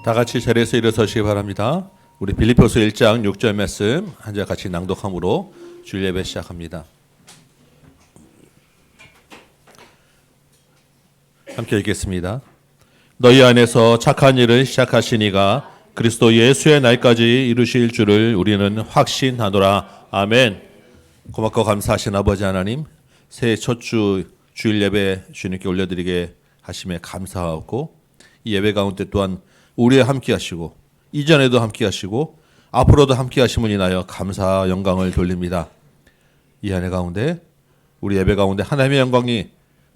다 같이 자리에서 일어서시기 바랍니다. 우리 빌립보서 1장 6절 말씀 한 절 같이 낭독함으로 주일 예배 시작합니다. 함께 읽겠습니다. 너희 안에서 착한 일을 시작하시니가 그리스도 예수의 날까지 이루실 줄을 우리는 확신하노라. 아멘. 고맙고 감사하신 아버지 하나님, 새해 첫 주 주일 예배 주님께 올려드리게 하심에 감사하고, 이 예배 가운데 또한 우리와 함께 하시고 이전에도 함께 하시고 앞으로도 함께 하심을 인하여 감사 영광을 돌립니다. 이 한 해 가운데 우리 예배 가운데 하나님의 영광이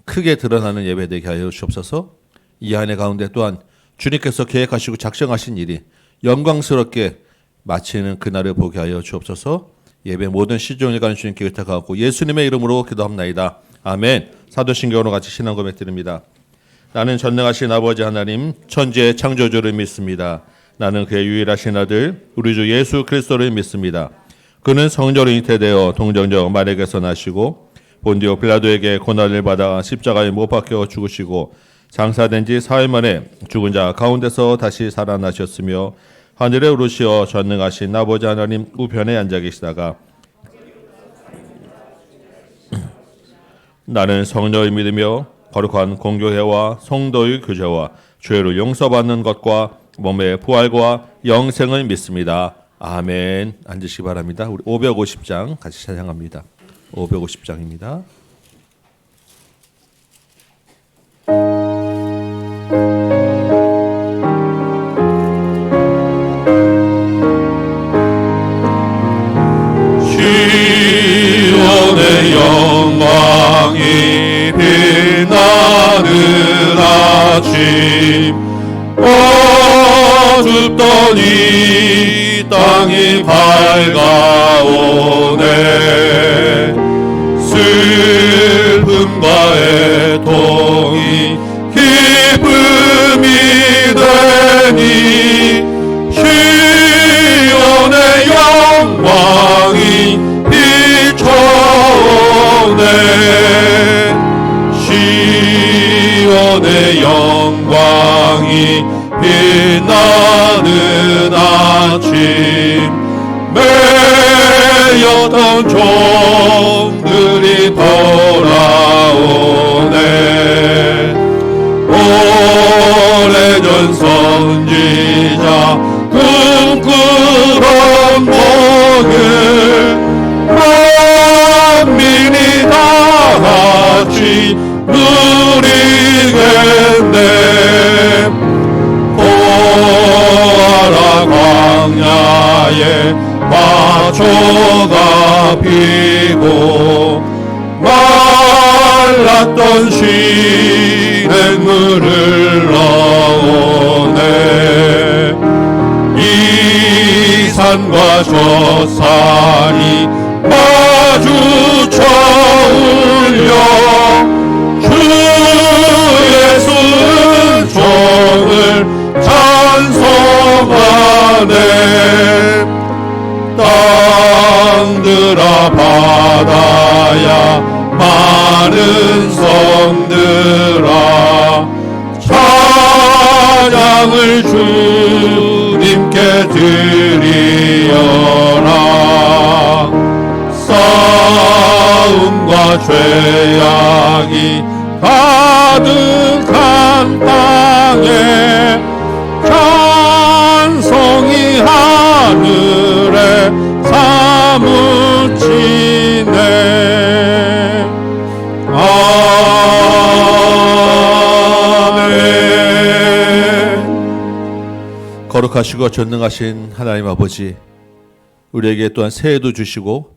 크게 드러나는 예배 되게 하여 주옵소서. 이 한 해 가운데 또한 주님께서 계획하시고 작정하신 일이 영광스럽게 마치는 그날을 보게 하여 주옵소서. 예배 모든 시종일 가는 주님께 의탁하고 예수님의 이름으로 기도합나이다. 아멘. 사도신경으로 같이 신앙 고백 드립니다. 나는 전능하신 아버지 하나님 천지의 창조주를 믿습니다. 나는 그의 유일하신 아들 우리 주 예수 그리스도를 믿습니다. 그는 성령으로 잉태되어 동정녀 마리아에게서 나시고 본디오 빌라도에게 고난을 받아 십자가에 못 박혀 죽으시고 장사된 지 사흘 만에 죽은 자 가운데서 다시 살아나셨으며 하늘에 오르시어 전능하신 아버지 하나님 우편에 앉아 계시다가 나는 성령을 믿으며 거룩한 공교회와 성도의 교제와 죄를 용서받는 것과 몸의 부활과 영생을 믿습니다. 아멘. 앉으시기 바랍니다. 우리 550장 같이 찬양합니다. 550장입니다. 시온의 영광이 빛나는 아침 어둡던 이 땅이 밝아오네. 슬픔과 애통이 기쁨이 되니 시온의 영광이 비춰오네. 시온의 영광이 빛나는 아침 매였던 종들이 돌아오네. 오래전 선지자 꿈꾸던 복을 만민이 다 같이 누리겠네. 보아라 광야에 마초가 피고 말랐던 시냇물을 넣어내. 이 산과 저 산이 마주쳐 울려 주 예수 은총을 찬송하네. 땅들아 바다야 많은 성들아 찬양을 주님께 드리어라. 싸움과 죄악이 가득한 땅에 찬송이 하늘에 사무치네. 아멘. 거룩하시고 전능하신 하나님 아버지, 우리에게 또한 새해도 주시고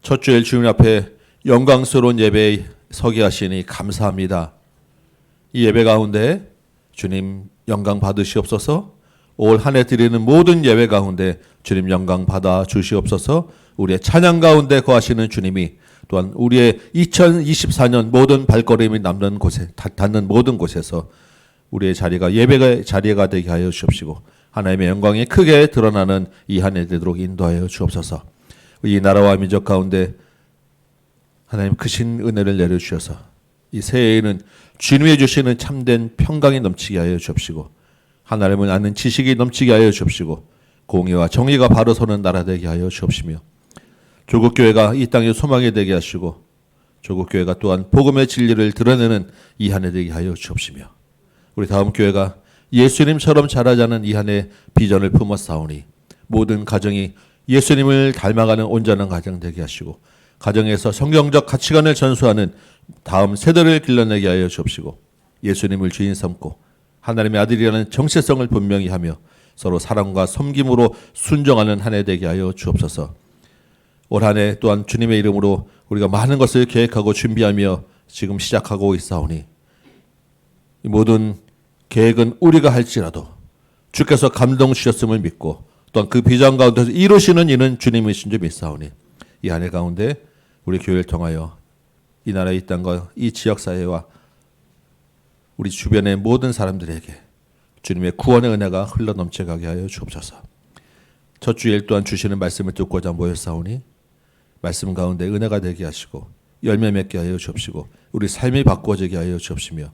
첫 주일 주님 앞에 영광스러운 예배에 서게 하시니 감사합니다. 이 예배 가운데 주님 영광 받으시옵소서. 올 한 해 드리는 모든 예배 가운데 주님 영광 받아 주시옵소서. 우리의 찬양 가운데 거하시는 주님이 또한 우리의 2024년 모든 발걸음이 남는 곳에 닿는 모든 곳에서 우리의 자리가 예배의 자리가 되게 하여 주옵시고 하나님의 영광이 크게 드러나는 이 한 해 되도록 인도하여 주옵소서. 이 나라와 민족 가운데 하나님 크신 은혜를 내려주셔서 이 새해에는 주님이 주시는 참된 평강이 넘치게 하여 주옵시고 하나님을 아는 지식이 넘치게 하여 주옵시고 공의와 정의가 바로 서는 나라 되게 하여 주옵시며 조국 교회가 이 땅의 소망이 되게 하시고 조국 교회가 또한 복음의 진리를 드러내는 이 한 해 되게 하여 주옵시며 우리 다음 교회가 예수님처럼 자라자는 이 한 해 비전을 품어 싸우니 모든 가정이 예수님을 닮아가는 온전한 가정 되게 하시고 가정에서 성경적 가치관을 전수하는 다음 세대를 길러내게 하여 주옵시고 예수님을 주인 삼고 하나님의 아들이라는 정체성을 분명히 하며 서로 사랑과 섬김으로 순종하는 한 해 되게 하여 주옵소서. 올 한 해 또한 주님의 이름으로 우리가 많은 것을 계획하고 준비하며 지금 시작하고 있사오니 이 모든 계획은 우리가 할지라도 주께서 감동 주셨음을 믿고 또한 그 비전 가운데서 이루시는 이는 주님이신 줄 믿사오니 이 한 해 가운데 우리 교회를 통하여 이 나라 이 땅과 이 지역사회와 우리 주변의 모든 사람들에게 주님의 구원의 은혜가 흘러넘쳐가게 하여 주옵소서. 첫 주일 또한 주시는 말씀을 듣고자 모였사오니 말씀 가운데 은혜가 되게 하시고 열매 맺게 하여 주옵시고 우리 삶이 바꿔지게 하여 주옵시며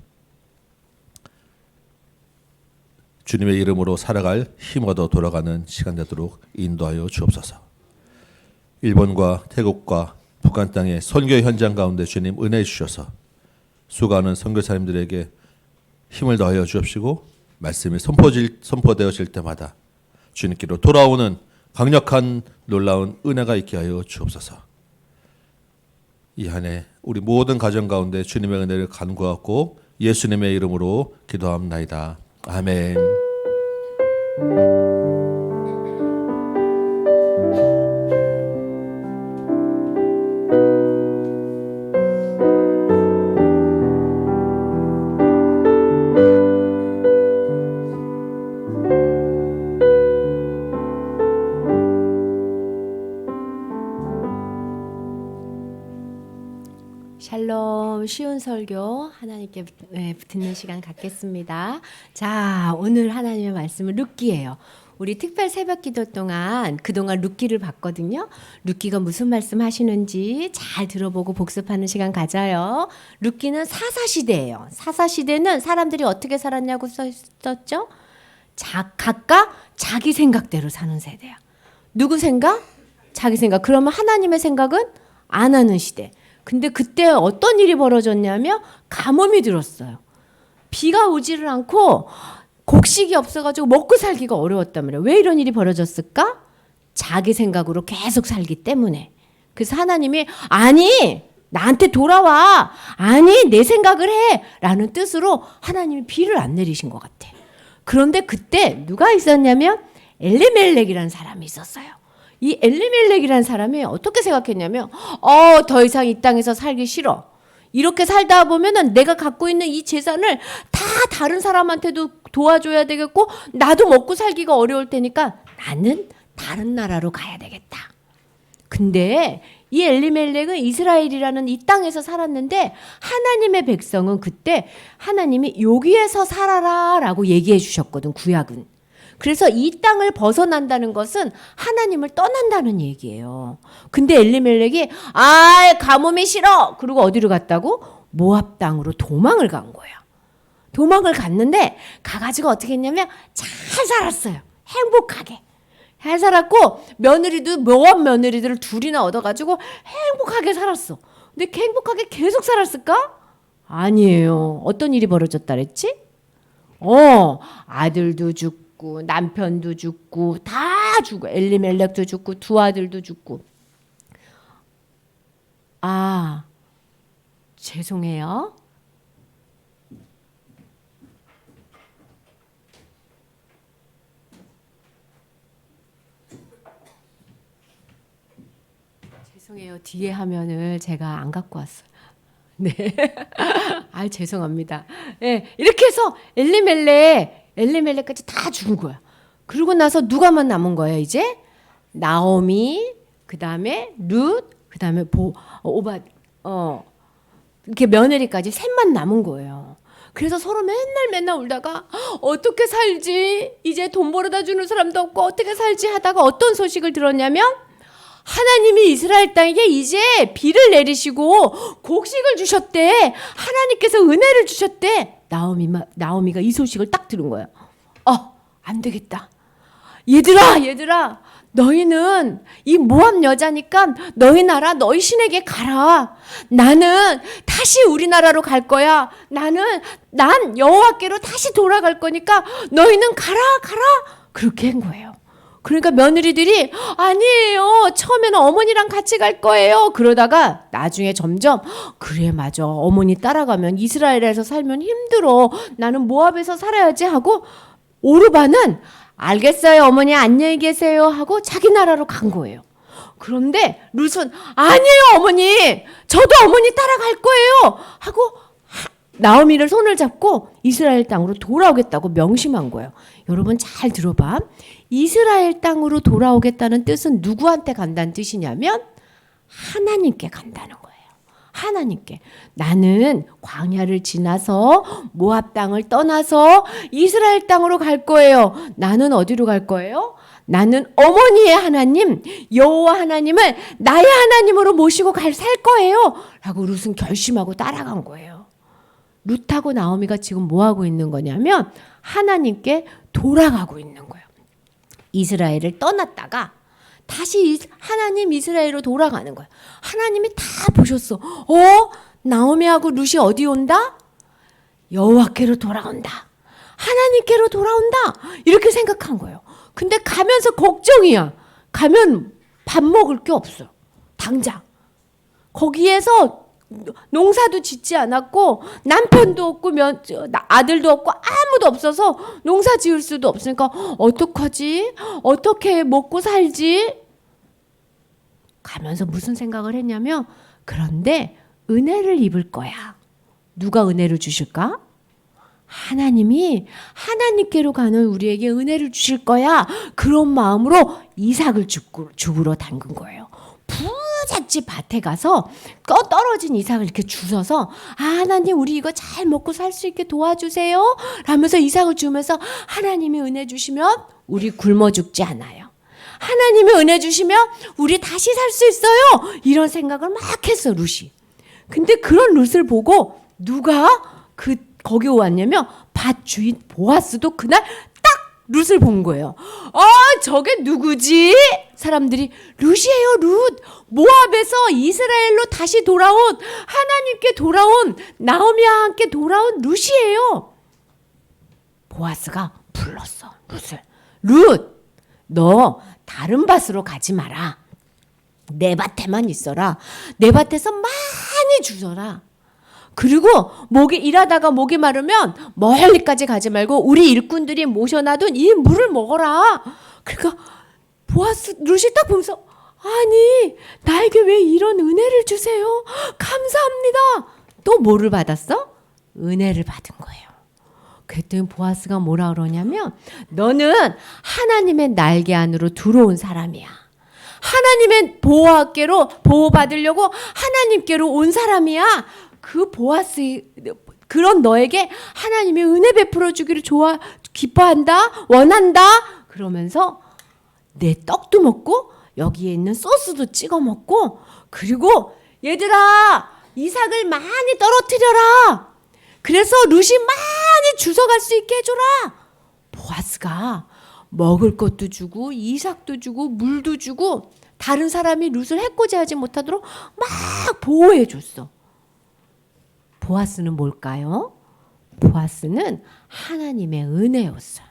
주님의 이름으로 살아갈 힘 얻어 돌아가는 시간 되도록 인도하여 주옵소서. 일본과 태국과 북한 땅의 선교 현장 가운데 주님 은혜 주셔서 수고하는 선교사님들에게 힘을 더하여 주옵시고 말씀이 선포되어질 때마다 주님께로 돌아오는 강력한 놀라운 은혜가 있게 하여 주옵소서. 이 한 해 우리 모든 가정 가운데 주님의 은혜를 간구하고 예수님의 이름으로 기도합나이다. 아멘. 샬롬, 쉬운 설교 하나님께 듣는 시간 갖겠습니다. 자, 오늘 하나님의 말씀은 룻기예요. 우리 특별 새벽 기도 동안 그동안 룻기를 봤거든요. 룻기가 무슨 말씀 하시는지 잘 들어보고 복습하는 시간 가져요. 룻기는 사사시대예요. 사사시대는 사람들이 어떻게 살았냐고 썼죠? 각각 자기 생각대로 사는 세대야. 누구 생각? 자기 생각. 그러면 하나님의 생각은 안 하는 시대. 근데 그때 어떤 일이 벌어졌냐면 가뭄이 들었어요. 비가 오지를 않고 곡식이 없어가지고 먹고 살기가 어려웠단 말이에요. 왜 이런 일이 벌어졌을까? 자기 생각으로 계속 살기 때문에. 그래서 하나님이 아니 나한테 돌아와. 아니 내 생각을 해. 라는 뜻으로 하나님이 비를 안 내리신 것 같아. 그런데 그때 누가 있었냐면 엘리멜렉이라는 사람이 있었어요. 이 엘리멜렉이라는 사람이 어떻게 생각했냐면 더 이상 이 땅에서 살기 싫어. 이렇게 살다 보면은 내가 갖고 있는 이 재산을 다 다른 사람한테도 도와줘야 되겠고 나도 먹고 살기가 어려울 테니까 나는 다른 나라로 가야 되겠다. 근데 이 엘리멜렉은 이스라엘이라는 이 땅에서 살았는데 하나님의 백성은 그때 하나님이 여기에서 살아라 라고 얘기해 주셨거든, 구약은. 그래서 이 땅을 벗어난다는 것은 하나님을 떠난다는 얘기예요. 근데 엘리멜렉이 가뭄이 싫어. 그리고 어디로 갔다고? 모압 땅으로 도망을 간 거예요. 도망을 갔는데 가가지고 어떻게 했냐면 잘 살았어요. 행복하게. 잘 살았고 며느리도 모압 며느리들을 둘이나 얻어가지고 행복하게 살았어. 근데 행복하게 계속 살았을까? 아니에요. 어떤 일이 벌어졌다 그랬지? 아들도 죽고 남편도 죽고 다 죽고 엘리멜렉도 죽고 두 아들도 죽고. 죄송해요. 죄송해요. 뒤에 화면을 제가 안 갖고 왔어요. 네. 죄송합니다. 네, 이렇게 해서 엘리멜렉까지 다 죽은 거야. 그러고 나서 누가만 남은 거예요, 이제? 나오미, 그 다음에 룻, 그 다음에 오밧, 이렇게 며느리까지 셋만 남은 거예요. 그래서 서로 맨날 울다가 어떻게 살지? 이제 돈 벌어다 주는 사람도 없고 어떻게 살지 하다가 어떤 소식을 들었냐면 하나님이 이스라엘 땅에 이제 비를 내리시고 곡식을 주셨대. 하나님께서 은혜를 주셨대. 나오미가 이 소식을 딱 들은 거예요. 안 되겠다. 얘들아, 너희는 이 모압 여자니까 너희 나라 너희 신에게 가라. 나는 다시 우리나라로 갈 거야. 난 여호와께로 다시 돌아갈 거니까 너희는 가라. 그렇게 한 거예요. 그러니까 며느리들이 아니에요. 처음에는 어머니랑 같이 갈 거예요. 그러다가 나중에 점점 그래 맞아. 어머니 따라가면 이스라엘에서 살면 힘들어. 나는 모압에서 살아야지 하고 오르반은 알겠어요. 어머니 안녕히 계세요 하고 자기 나라로 간 거예요. 그런데 룻은 아니에요 어머니. 저도 어머니 따라갈 거예요 하고 나오미를 손을 잡고 이스라엘 땅으로 돌아오겠다고 명심한 거예요. 여러분 잘 들어봐. 이스라엘 땅으로 돌아오겠다는 뜻은 누구한테 간다는 뜻이냐면 하나님께 간다는 거예요. 하나님께. 나는 광야를 지나서 모압 땅을 떠나서 이스라엘 땅으로 갈 거예요. 나는 어디로 갈 거예요? 나는 어머니의 하나님 여호와 하나님을 나의 하나님으로 모시고 살 거예요 라고 룻은 결심하고 따라간 거예요. 룻하고 나오미가 지금 뭐 하고 있는 거냐면 하나님께 돌아가고 있는 거예요. 이스라엘을 떠났다가 다시 하나님 이스라엘로 돌아가는 거예요. 하나님이 다 보셨어. 나오미하고 룻이 어디 온다? 여호와께로 돌아온다. 하나님께로 돌아온다. 이렇게 생각한 거예요. 근데 가면서 걱정이야. 가면 밥 먹을 게 없어. 당장. 거기에서 농사도 짓지 않았고 남편도 없고 아들도 없고 아무도 없어서 농사 지을 수도 없으니까 어떡하지? 어떻게 먹고 살지? 가면서 무슨 생각을 했냐면 그런데 은혜를 입을 거야. 누가 은혜를 주실까? 하나님이 하나님께로 가는 우리에게 은혜를 주실 거야. 그런 마음으로 이삭을 죽으러 담근 거예요. 부잣집 밭에 가서 떨어진 이삭을 이렇게 주워서 하나님 우리 이거 잘 먹고 살 수 있게 도와주세요 라면서 이삭을 주면서 하나님이 은혜 주시면 우리 굶어 죽지 않아요. 하나님이 은혜 주시면 우리 다시 살 수 있어요. 이런 생각을 막 했어 룻이. 근데 그런 룻을 보고 누가 거기 왔냐면 밭 주인 보아스도 그날 룻을 본 거예요. 저게 누구지? 사람들이 룻이에요 룻. 모압에서 이스라엘로 다시 돌아온 하나님께 돌아온 나오미와 함께 돌아온 룻이에요. 보아스가 불렀어 룻을. 룻 너 다른 밭으로 가지 마라. 내 밭에만 있어라. 내 밭에서 많이 주워라. 그리고 일하다가 목이 마르면 멀리까지 가지 말고 우리 일꾼들이 모셔놔둔 이 물을 먹어라. 그러니까 보아스 룻이 딱 보면서 아니 나에게 왜 이런 은혜를 주세요? 감사합니다. 또 뭐를 받았어? 은혜를 받은 거예요. 그랬더니 보아스가 뭐라 그러냐면 너는 하나님의 날개 안으로 들어온 사람이야. 하나님의 보호하께로 보호받으려고 하나님께로 온 사람이야. 그 보아스 그런 너에게 하나님이 은혜 베풀어 주기를 기뻐한다 원한다 그러면서 내 떡도 먹고 여기에 있는 소스도 찍어 먹고 그리고 얘들아 이삭을 많이 떨어뜨려라. 그래서 룻이 많이 주워갈 수 있게 해줘라. 보아스가 먹을 것도 주고 이삭도 주고 물도 주고 다른 사람이 룻을 해코지하지 못하도록 막 보호해 줬어. 보아스는 뭘까요? 보아스는 하나님의 은혜였어요.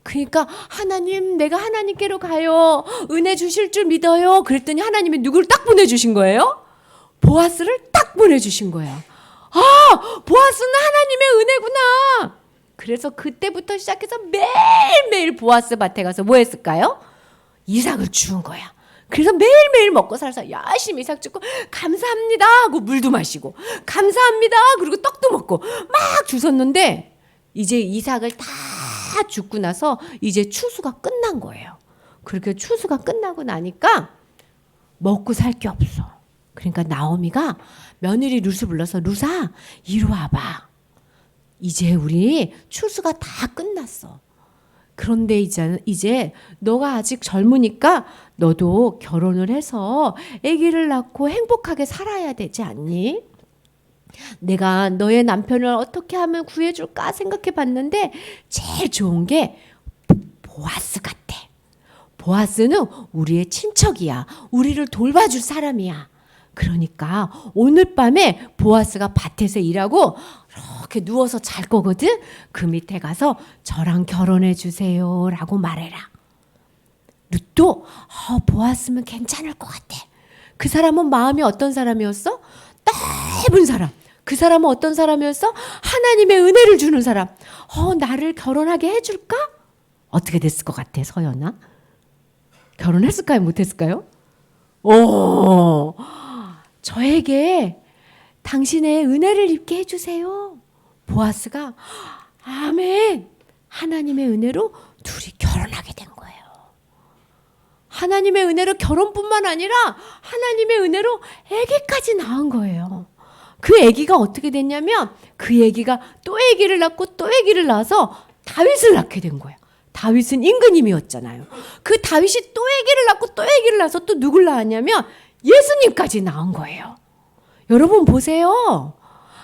그러니까 하나님 내가 하나님께로 가요. 은혜 주실 줄 믿어요. 그랬더니 하나님이 누구를 딱 보내주신 거예요? 보아스를 딱 보내주신 거예요. 보아스는 하나님의 은혜구나. 그래서 그때부터 시작해서 매일매일 보아스 밭에 가서 뭐 했을까요? 이삭을 주운 거야. 그래서 매일매일 먹고 살아서 열심히 이삭 줍고 감사합니다 하고 물도 마시고 감사합니다 그리고 떡도 먹고 막 주웠는데 이제 이삭을 다 줍고 나서 이제 추수가 끝난 거예요. 그렇게 추수가 끝나고 나니까 먹고 살 게 없어. 그러니까 나오미가 며느리 룻을 불러서 룻아 이리 와봐. 이제 우리 추수가 다 끝났어. 그런데 이제 너가 아직 젊으니까 너도 결혼을 해서 아기를 낳고 행복하게 살아야 되지 않니? 내가 너의 남편을 어떻게 하면 구해줄까 생각해 봤는데 제일 좋은 게 보아스 같아. 보아스는 우리의 친척이야. 우리를 돌봐줄 사람이야. 그러니까 오늘 밤에 보아스가 밭에서 일하고 이렇게 누워서 잘 거거든. 그 밑에 가서 저랑 결혼해 주세요 라고 말해라. 룻도 보아스면 괜찮을 것 같아. 그 사람은 마음이 어떤 사람이었어? 넓은 사람. 그 사람은 어떤 사람이었어? 하나님의 은혜를 주는 사람. 나를 결혼하게 해줄까? 어떻게 됐을 것 같아, 서연아? 결혼했을까요? 못했을까요? 저에게 당신의 은혜를 입게 해주세요. 보아스가 아멘. 하나님의 은혜로 둘이 결혼하게 된 거예요. 하나님의 은혜로 결혼뿐만 아니라 하나님의 은혜로 아기까지 낳은 거예요. 그 아기가 어떻게 됐냐면 그 아기가 또 아기를 낳고 또 아기를 낳아서 다윗을 낳게 된 거예요. 다윗은 임금님이었잖아요. 그 다윗이 또 아기를 낳고 또 아기를 낳아서 또 누굴 낳았냐면 예수님까지 낳은 거예요. 여러분 보세요.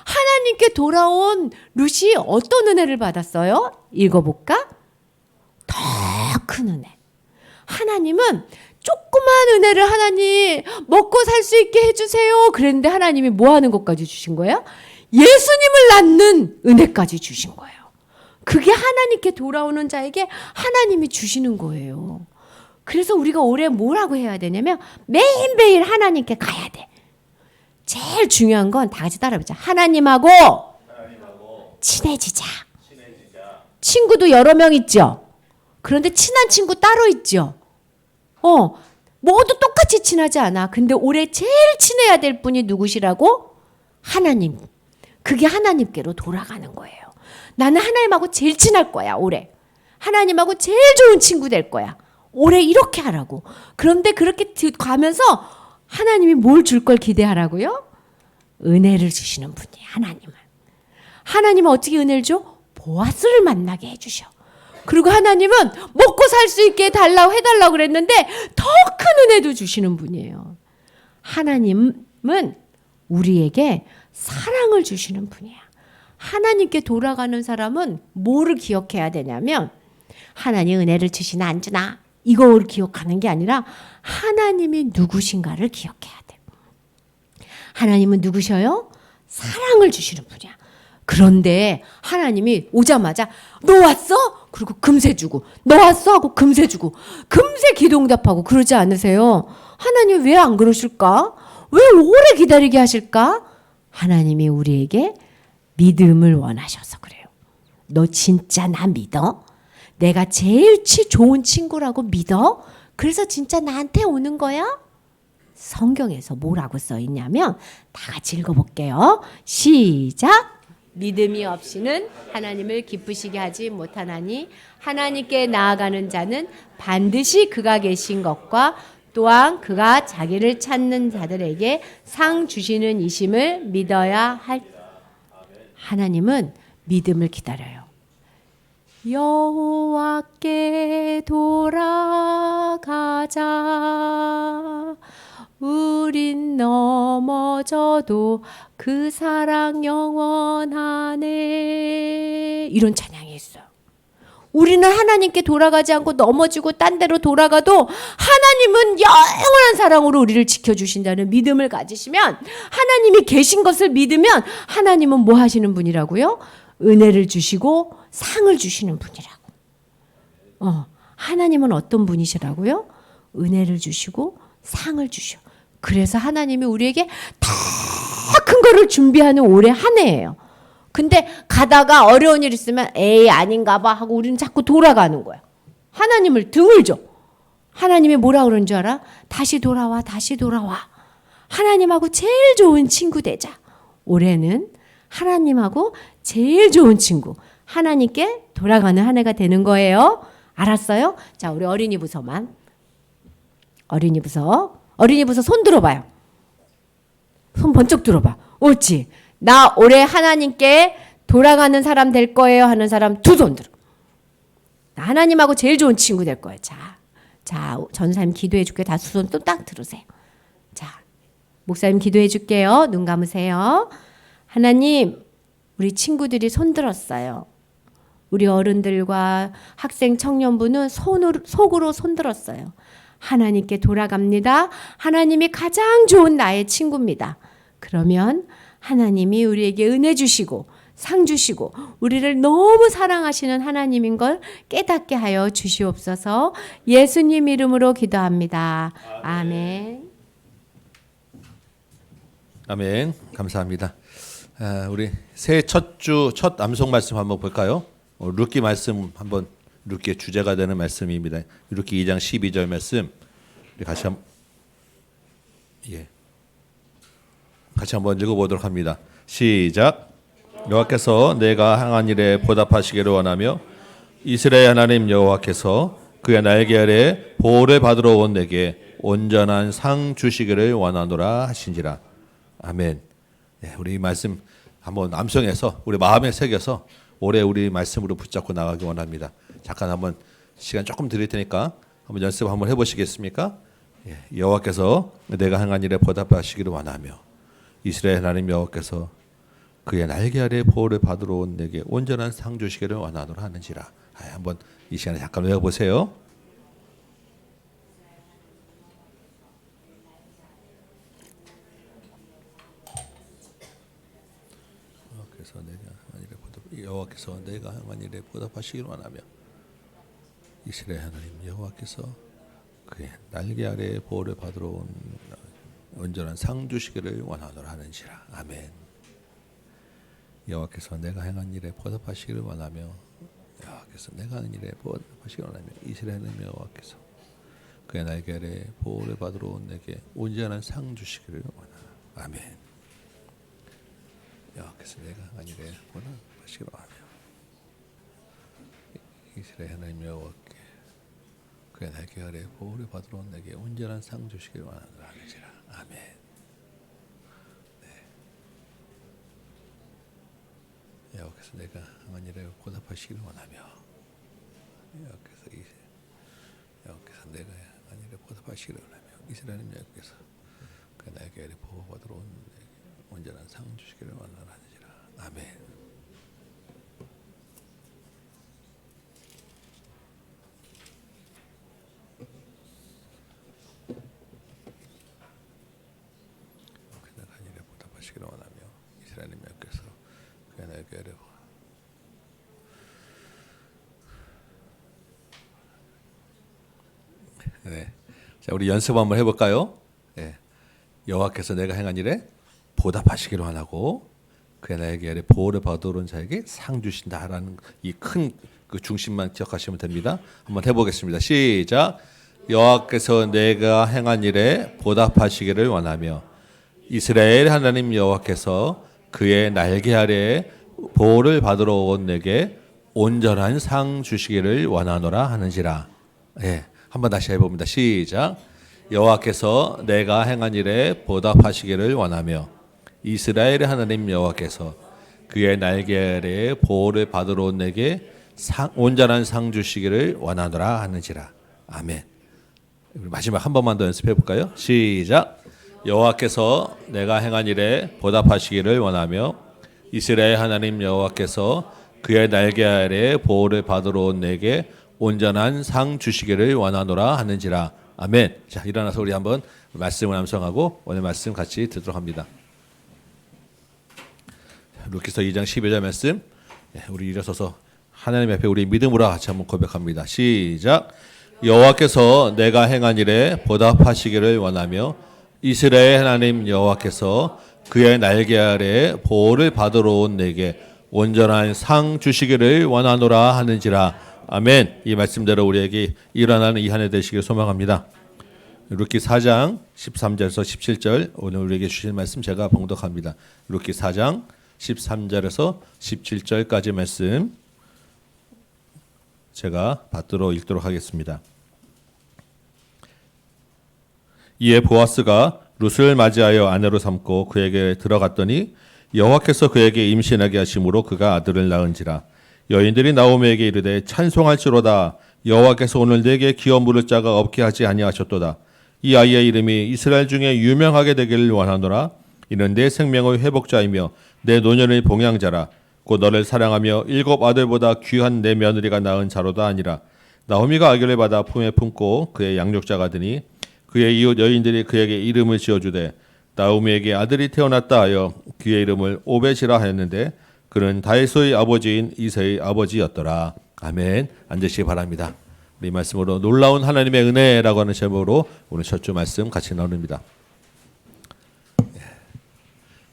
하나님께 돌아온 룻이 어떤 은혜를 받았어요? 읽어볼까? 더 큰 은혜. 하나님은 조그만 은혜를 하나님 먹고 살 수 있게 해주세요. 그랬는데 하나님이 뭐 하는 것까지 주신 거예요? 예수님을 낳는 은혜까지 주신 거예요. 그게 하나님께 돌아오는 자에게 하나님이 주시는 거예요. 그래서 우리가 올해 뭐라고 해야 되냐면 매일매일 하나님께 가야 돼. 제일 중요한 건 다 같이 따라해보자. 하나님하고 친해지자. 친구도 여러 명 있죠. 그런데 친한 친구 따로 있죠. 모두 똑같이 친하지 않아. 근데 올해 제일 친해야 될 분이 누구시라고? 하나님. 그게 하나님께로 돌아가는 거예요. 나는 하나님하고 제일 친할 거야, 올해. 하나님하고 제일 좋은 친구 될 거야. 올해 이렇게 하라고. 그런데 그렇게 가면서 하나님이 뭘 줄 걸 기대하라고요? 은혜를 주시는 분이에요, 하나님은. 하나님은 어떻게 은혜를 줘? 보아스를 만나게 해주셔. 그리고 하나님은 먹고 살 수 있게 해달라고 그랬는데 더 큰 은혜도 주시는 분이에요. 하나님은 우리에게 사랑을 주시는 분이야. 하나님께 돌아가는 사람은 뭐를 기억해야 되냐면 하나님 은혜를 주시나 안 주나 이걸 기억하는 게 아니라 하나님이 누구신가를 기억해야 돼. 하나님은 누구셔요? 사랑을 주시는 분이야. 그런데 하나님이 오자마자 너 왔어? 그리고 금세 주고 너 왔어? 하고 금세 주고 금세 기도응답하고 그러지 않으세요? 하나님 왜 안 그러실까? 왜 오래 기다리게 하실까? 하나님이 우리에게 믿음을 원하셔서 그래요. 너 진짜 나 믿어? 내가 제일 좋은 친구라고 믿어? 그래서 진짜 나한테 오는 거야? 성경에서 뭐라고 써 있냐면 다 같이 읽어볼게요. 시작! 믿음이 없이는 하나님을 기쁘시게 하지 못하나니 하나님께 나아가는 자는 반드시 그가 계신 것과 또한 그가 자기를 찾는 자들에게 상 주시는 이심을 믿어야 할. 하나님은 믿음을 기다려요. 여호와께 돌아가자. 우린 넘어져도 그 사랑 영원하네. 이런 찬양이 있어요. 우리는 하나님께 돌아가지 않고 넘어지고 딴 데로 돌아가도 하나님은 영원한 사랑으로 우리를 지켜주신다는 믿음을 가지시면 하나님이 계신 것을 믿으면 하나님은 뭐 하시는 분이라고요? 은혜를 주시고 상을 주시는 분이라고. 하나님은 어떤 분이시라고요? 은혜를 주시고 상을 주셔. 그래서 하나님이 우리에게 더 큰 거를 준비하는 올해 한 해예요. 근데 가다가 어려운 일 있으면 에이 아닌가 봐 하고 우리는 자꾸 돌아가는 거야. 하나님을 등을 줘. 하나님이 뭐라 그러는 줄 알아? 다시 돌아와, 다시 돌아와. 하나님하고 제일 좋은 친구 되자. 올해는 하나님하고 제일 좋은 친구, 하나님께 돌아가는 한 해가 되는 거예요. 알았어요? 자, 우리 어린이 부서만. 어린이 부서 손 들어봐요. 손 번쩍 들어봐. 옳지. 나 올해 하나님께 돌아가는 사람 될 거예요 하는 사람 두 손 들어. 나 하나님하고 제일 좋은 친구 될 거예요. 자, 전사님 기도해 줄게. 다 두 손 또 딱 들으세요. 자, 목사님 기도해 줄게요. 눈 감으세요. 하나님, 우리 친구들이 손들었어요. 우리 어른들과 학생 청년부는 속으로 손들었어요. 하나님께 돌아갑니다. 하나님이 가장 좋은 나의 친구입니다. 그러면 하나님이 우리에게 은혜 주시고 상 주시고 우리를 너무 사랑하시는 하나님인 걸 깨닫게 하여 주시옵소서. 예수님 이름으로 기도합니다. 아멘. 아멘. 감사합니다. 우리 새해 첫 주 첫 암송 말씀 한번 볼까요? 룻기 말씀 한번 룻기의 주제가 되는 말씀입니다. 룻기 2장 12절 말씀 우리 같이 한번 읽어보도록 합니다. 시작. 여호와께서 내가 행한 일에 보답하시기를 원하며 이스라엘 하나님 여호와께서 그의 날개 아래 보호를 받으러 온 내게 온전한 상 주시기를 원하노라 하신지라. 아멘. 우리 이 말씀 한번 암송해서 우리 마음에 새겨서 올해 우리 말씀으로 붙잡고 나가기 원합니다. 잠깐 한번 시간 조금 드릴 테니까 한번 연습 한번 해보시겠습니까? 여호와께서 내가 행한 일에 보답하시기를 원하며 이스라엘 하나님 여호와께서 그의 날개 아래 보호를 받으러 온 내게 온전한 상 주시기를 원하노라 하는지라. 한번 이 시간에 잠깐 외워보세요. 여호와께서 내가 행한 일에 보답하시기를 원하며 이스라엘 하나님 여호와께서 그의 날개 아래 보호를 받으러 온 온전한 상 주시기를 원하노라 하는지라. 아멘. 여호와께서 내가 행한 일에 보답하시기를 원하며 여호와께서 내가 하는 일에 보답하시기를 원하며 이스라엘 하나님 여호와께서 그의 날개 아래 보호를 받으러 온 내게 온전한 상 주시기를 원하노라. 아멘. 여호와께서 내가 행한 일에 보답하시기를 원하며 이스라엘 하나님 여호와께 그의 날개 아래 보호를 받으러 온 내게 온전한 상 주시기를 원하노라 하는지라. 아멘. 여호와께서 내가 행한 일에 보답하시기를 원하며 여호와께서 내가 행한 일에 보답하시기를 원하며 이스라엘 여호와께서 그 날개 아래 보호받으러 온 내게 온전한 상 주시기를 원하노라 하는지라. 아멘. 내가 한 일에 보답하시기를 원하며 이스라엘 여호와께서 그 날개 아래 자, 우리 연습 한번 해볼까요? 여호와께서 내가 행한 일에 보답하시기를 원하고 그의 날개 아래 보호를 받으러 온 자에게 상 주신다라는 이 큰 그 중심만 기억하시면 됩니다. 한번 해보겠습니다. 시작. 여호와께서 내가 행한 일에 보답하시기를 원하며 이스라엘 하나님 여호와께서 그의 날개 아래 보호를 받으러 온 내게 온전한 상 주시기를 원하노라 하는지라. 한번 다시 해봅니다. 시작. 여호와께서 내가 행한 일에 보답하시기를 원하며 이스라엘 하나님 여호와께서 그의 날개 아래 보호를 받으러 온 내게 온전한 상 주시기를 원하노라 하는지라. 아멘. 마지막 한 번만 더 연습해 볼까요? 시작. 여호와께서 내가 행한 일에 보답하시기를 원하며 이스라엘 하나님 여호와께서 그의 날개 아래 보호를 받으러 온 내게 온전한 상 주시기를 원하노라 하는지라. 아멘. 자, 일어나서 우리 한번 말씀을 암송하고 오늘 말씀 같이 듣도록 합니다. 룻기서 2장 12절 말씀. 우리 일어서서 하나님 앞에 우리 믿음으로 같이 한번 고백합니다. 시작. 여호와께서 내가 행한 일에 보답하시기를 원하며 이스라엘 하나님 여호와께서 그의 날개 아래 보호를 받으러 온 내게 온전한 상 주시기를 원하노라 하는지라. 아멘. 이 말씀대로 우리에게 일어나는 이 한 해 되시길 소망합니다. 룻기 4장 13절에서 17절 오늘 우리에게 주신 말씀 제가 봉독합니다. 룻기 4장 13절에서 17절까지 말씀 제가 받들어 읽도록 하겠습니다. 이에 보아스가 룻을 맞이하여 아내로 삼고 그에게 들어갔더니 여호와께서 그에게 임신하게 하심으로 그가 아들을 낳은지라. 여인들이 나오미에게 이르되 찬송할지로다. 여호와께서 오늘 내게 기업 물을 자가 없게 하지 아니하셨도다. 이 아이의 이름이 이스라엘 중에 유명하게 되기를 원하노라. 이는 내 생명의 회복자이며 내 노년의 봉양자라. 곧 너를 사랑하며 7 아들보다 귀한 내 며느리가 낳은 자로다 아니라. 나오미가 아기를 받아 품에 품고 그의 양육자가 되니 그의 이웃 여인들이 그에게 이름을 지어주되 나오미에게 아들이 태어났다 하여 그의 이름을 오벳이라 하였는데 그는 다윗의 아버지인 이새의 아버지였더라. 아멘. 앉으시기 바랍니다. 우리 말씀으로 놀라운 하나님의 은혜라고 하는 제목으로 오늘 첫 주 말씀 같이 나눕니다.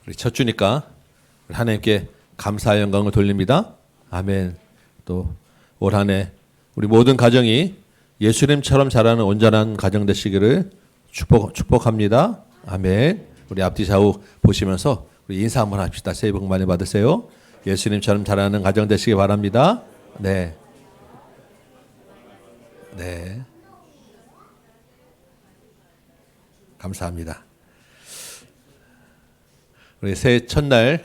우리 첫 주니까 하나님께 감사의 영광을 돌립니다. 아멘. 또 올 한 해 우리 모든 가정이 예수님처럼 자라는 온전한 가정 되시기를 축복합니다. 아멘. 우리 앞뒤 좌우 보시면서 우리 인사 한번 합시다. 새해 복 많이 받으세요. 예수님처럼 자라는 가정 되시기 바랍니다. 네. 네. 감사합니다. 우리 새해 첫날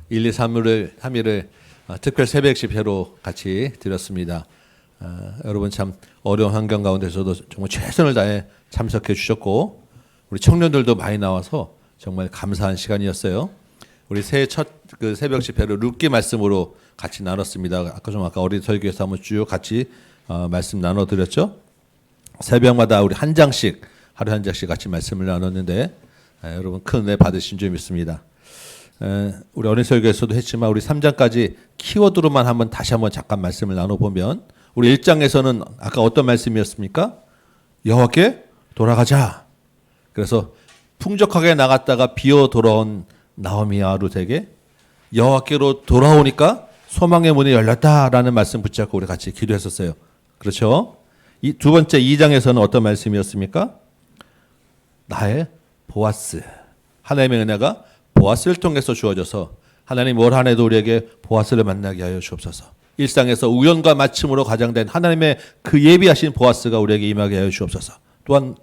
1, 2, 3일을 특별 새벽 집회로 같이 드렸습니다. 여러분 참 어려운 환경 가운데서도 정말 최선을 다해 참석해 주셨고 우리 청년들도 많이 나와서 정말 감사한 시간이었어요. 우리 새해 첫 그 새벽 집회를 룻기 말씀으로 같이 나눴습니다. 아까 어린 설교에서 한번 쭉 같이 말씀 나눠 드렸죠. 새벽마다 우리 한 장씩 하루 한 장씩 같이 말씀을 나눴는데 여러분 큰 은혜 받으신 줄 믿습니다. 우리 어린 설교에서도 했지만 우리 3장까지 키워드로만 다시 한번 잠깐 말씀을 나눠보면 우리 1장에서는 아까 어떤 말씀이었습니까? 여호와께 돌아가자. 그래서 풍족하게 나갔다가 비어 돌아온 나오미와 룻에게 여호와께로 돌아오니까 소망의 문이 열렸다라는 말씀 붙잡고 우리 같이 기도했었어요. 그렇죠? 이 두 번째 2장에서는 어떤 말씀이었습니까? 나의 보아스. 하나님의 은혜가 보아스를 통해서 주어져서 하나님 올 한 해도 우리에게 보아스를 만나게 하여 주옵소서. 일상에서 우연과 맞춤으로 가장된 하나님의 그 예비하신 보아스가 우리에게 임하게 하여 주옵소서. 또한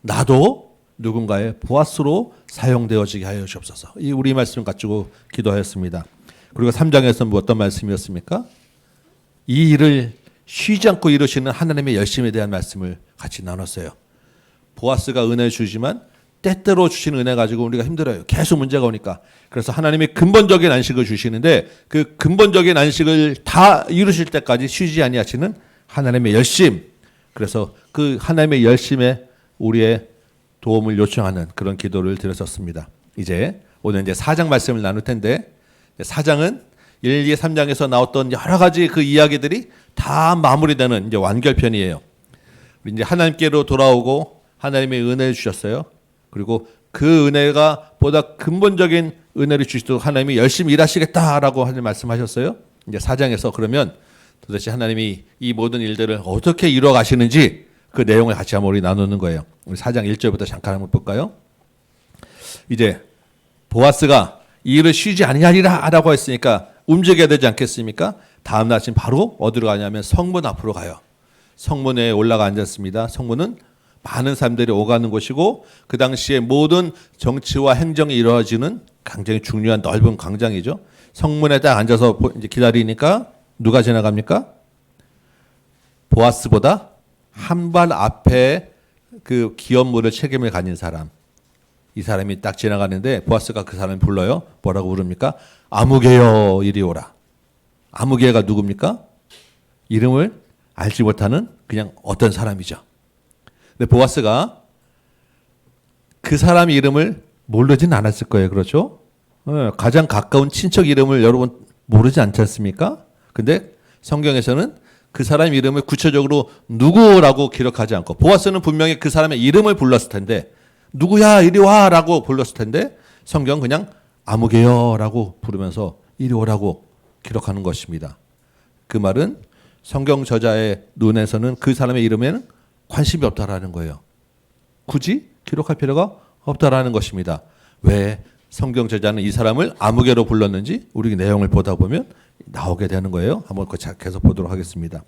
나도 누군가의 보아스로 사용되어지게 하여 주옵소서. 이 우리 말씀 가지고 기도하였습니다. 그리고 3장에서는 어떤 말씀이었습니까? 이 일을 쉬지 않고 이루시는 하나님의 열심에 대한 말씀을 같이 나눴어요. 보아스가 은혜 주지만 때때로 주시는 은혜 가지고 우리가 힘들어요. 계속 문제가 오니까. 그래서 하나님이 근본적인 안식을 주시는데 그 근본적인 안식을 다 이루실 때까지 쉬지 아니하시는 하나님의 열심. 그래서 그 하나님의 열심에 우리의 도움을 요청하는 그런 기도를 드렸었습니다. 오늘 이제 4장 말씀을 나눌 텐데 4장은 1, 2, 3장에서 나왔던 여러 가지 그 이야기들이 다 마무리되는 이제 완결편이에요. 이제 하나님께로 돌아오고 하나님의 은혜를 주셨어요. 그리고 그 은혜가 보다 근본적인 은혜를 주시도록 하나님이 열심히 일하시겠다라고 하는 말씀하셨어요. 이제 4장에서 그러면 도대체 하나님이 이 모든 일들을 어떻게 이루어 가시는지 그 내용을 같이 한번 우리 나누는 거예요. 우리 4장 1절부터 잠깐 한번 볼까요? 이제 보아스가 이 일을 쉬지 아니하리라라고 했으니까 움직여야 되지 않겠습니까? 다음 날 아침 바로 어디로 가냐면 성문 앞으로 가요. 성문에 올라가 앉았습니다. 성문은 많은 사람들이 오가는 곳이고 그 당시에 모든 정치와 행정이 이루어지는 굉장히 중요한 넓은 광장이죠. 성문에 딱 앉아서 이제 기다리니까 누가 지나갑니까? 보아스보다 한 발 앞에 그 기업물을 책임을 가진 사람. 이 사람이 딱 지나가는데 보아스가 그 사람을 불러요. 뭐라고 부릅니까? 아무개여 이리 오라. 아무개가 누굽니까? 이름을 알지 못하는 그냥 어떤 사람이죠. 근데 보아스가 그 사람 이름을 모르진 않았을 거예요. 그렇죠? 가장 가까운 친척 이름을 여러분 모르지 않지 않습니까? 근데 성경에서는 그 사람 이름을 구체적으로 누구라고 기록하지 않고 보아스는 분명히 그 사람의 이름을 불렀을 텐데 누구야 이리 와라고 불렀을 텐데 성경 그냥 아무개여라고 부르면서 이리 오라고 기록하는 것입니다. 그 말은 성경 저자의 눈에서는 그 사람의 이름에는 관심이 없다라는 거예요. 굳이 기록할 필요가 없다라는 것입니다. 왜 성경 저자는 이 사람을 아무개로 불렀는지 우리 내용을 보다 보면 나오게 되는 거예요. 한번 계속 보도록 하겠습니다.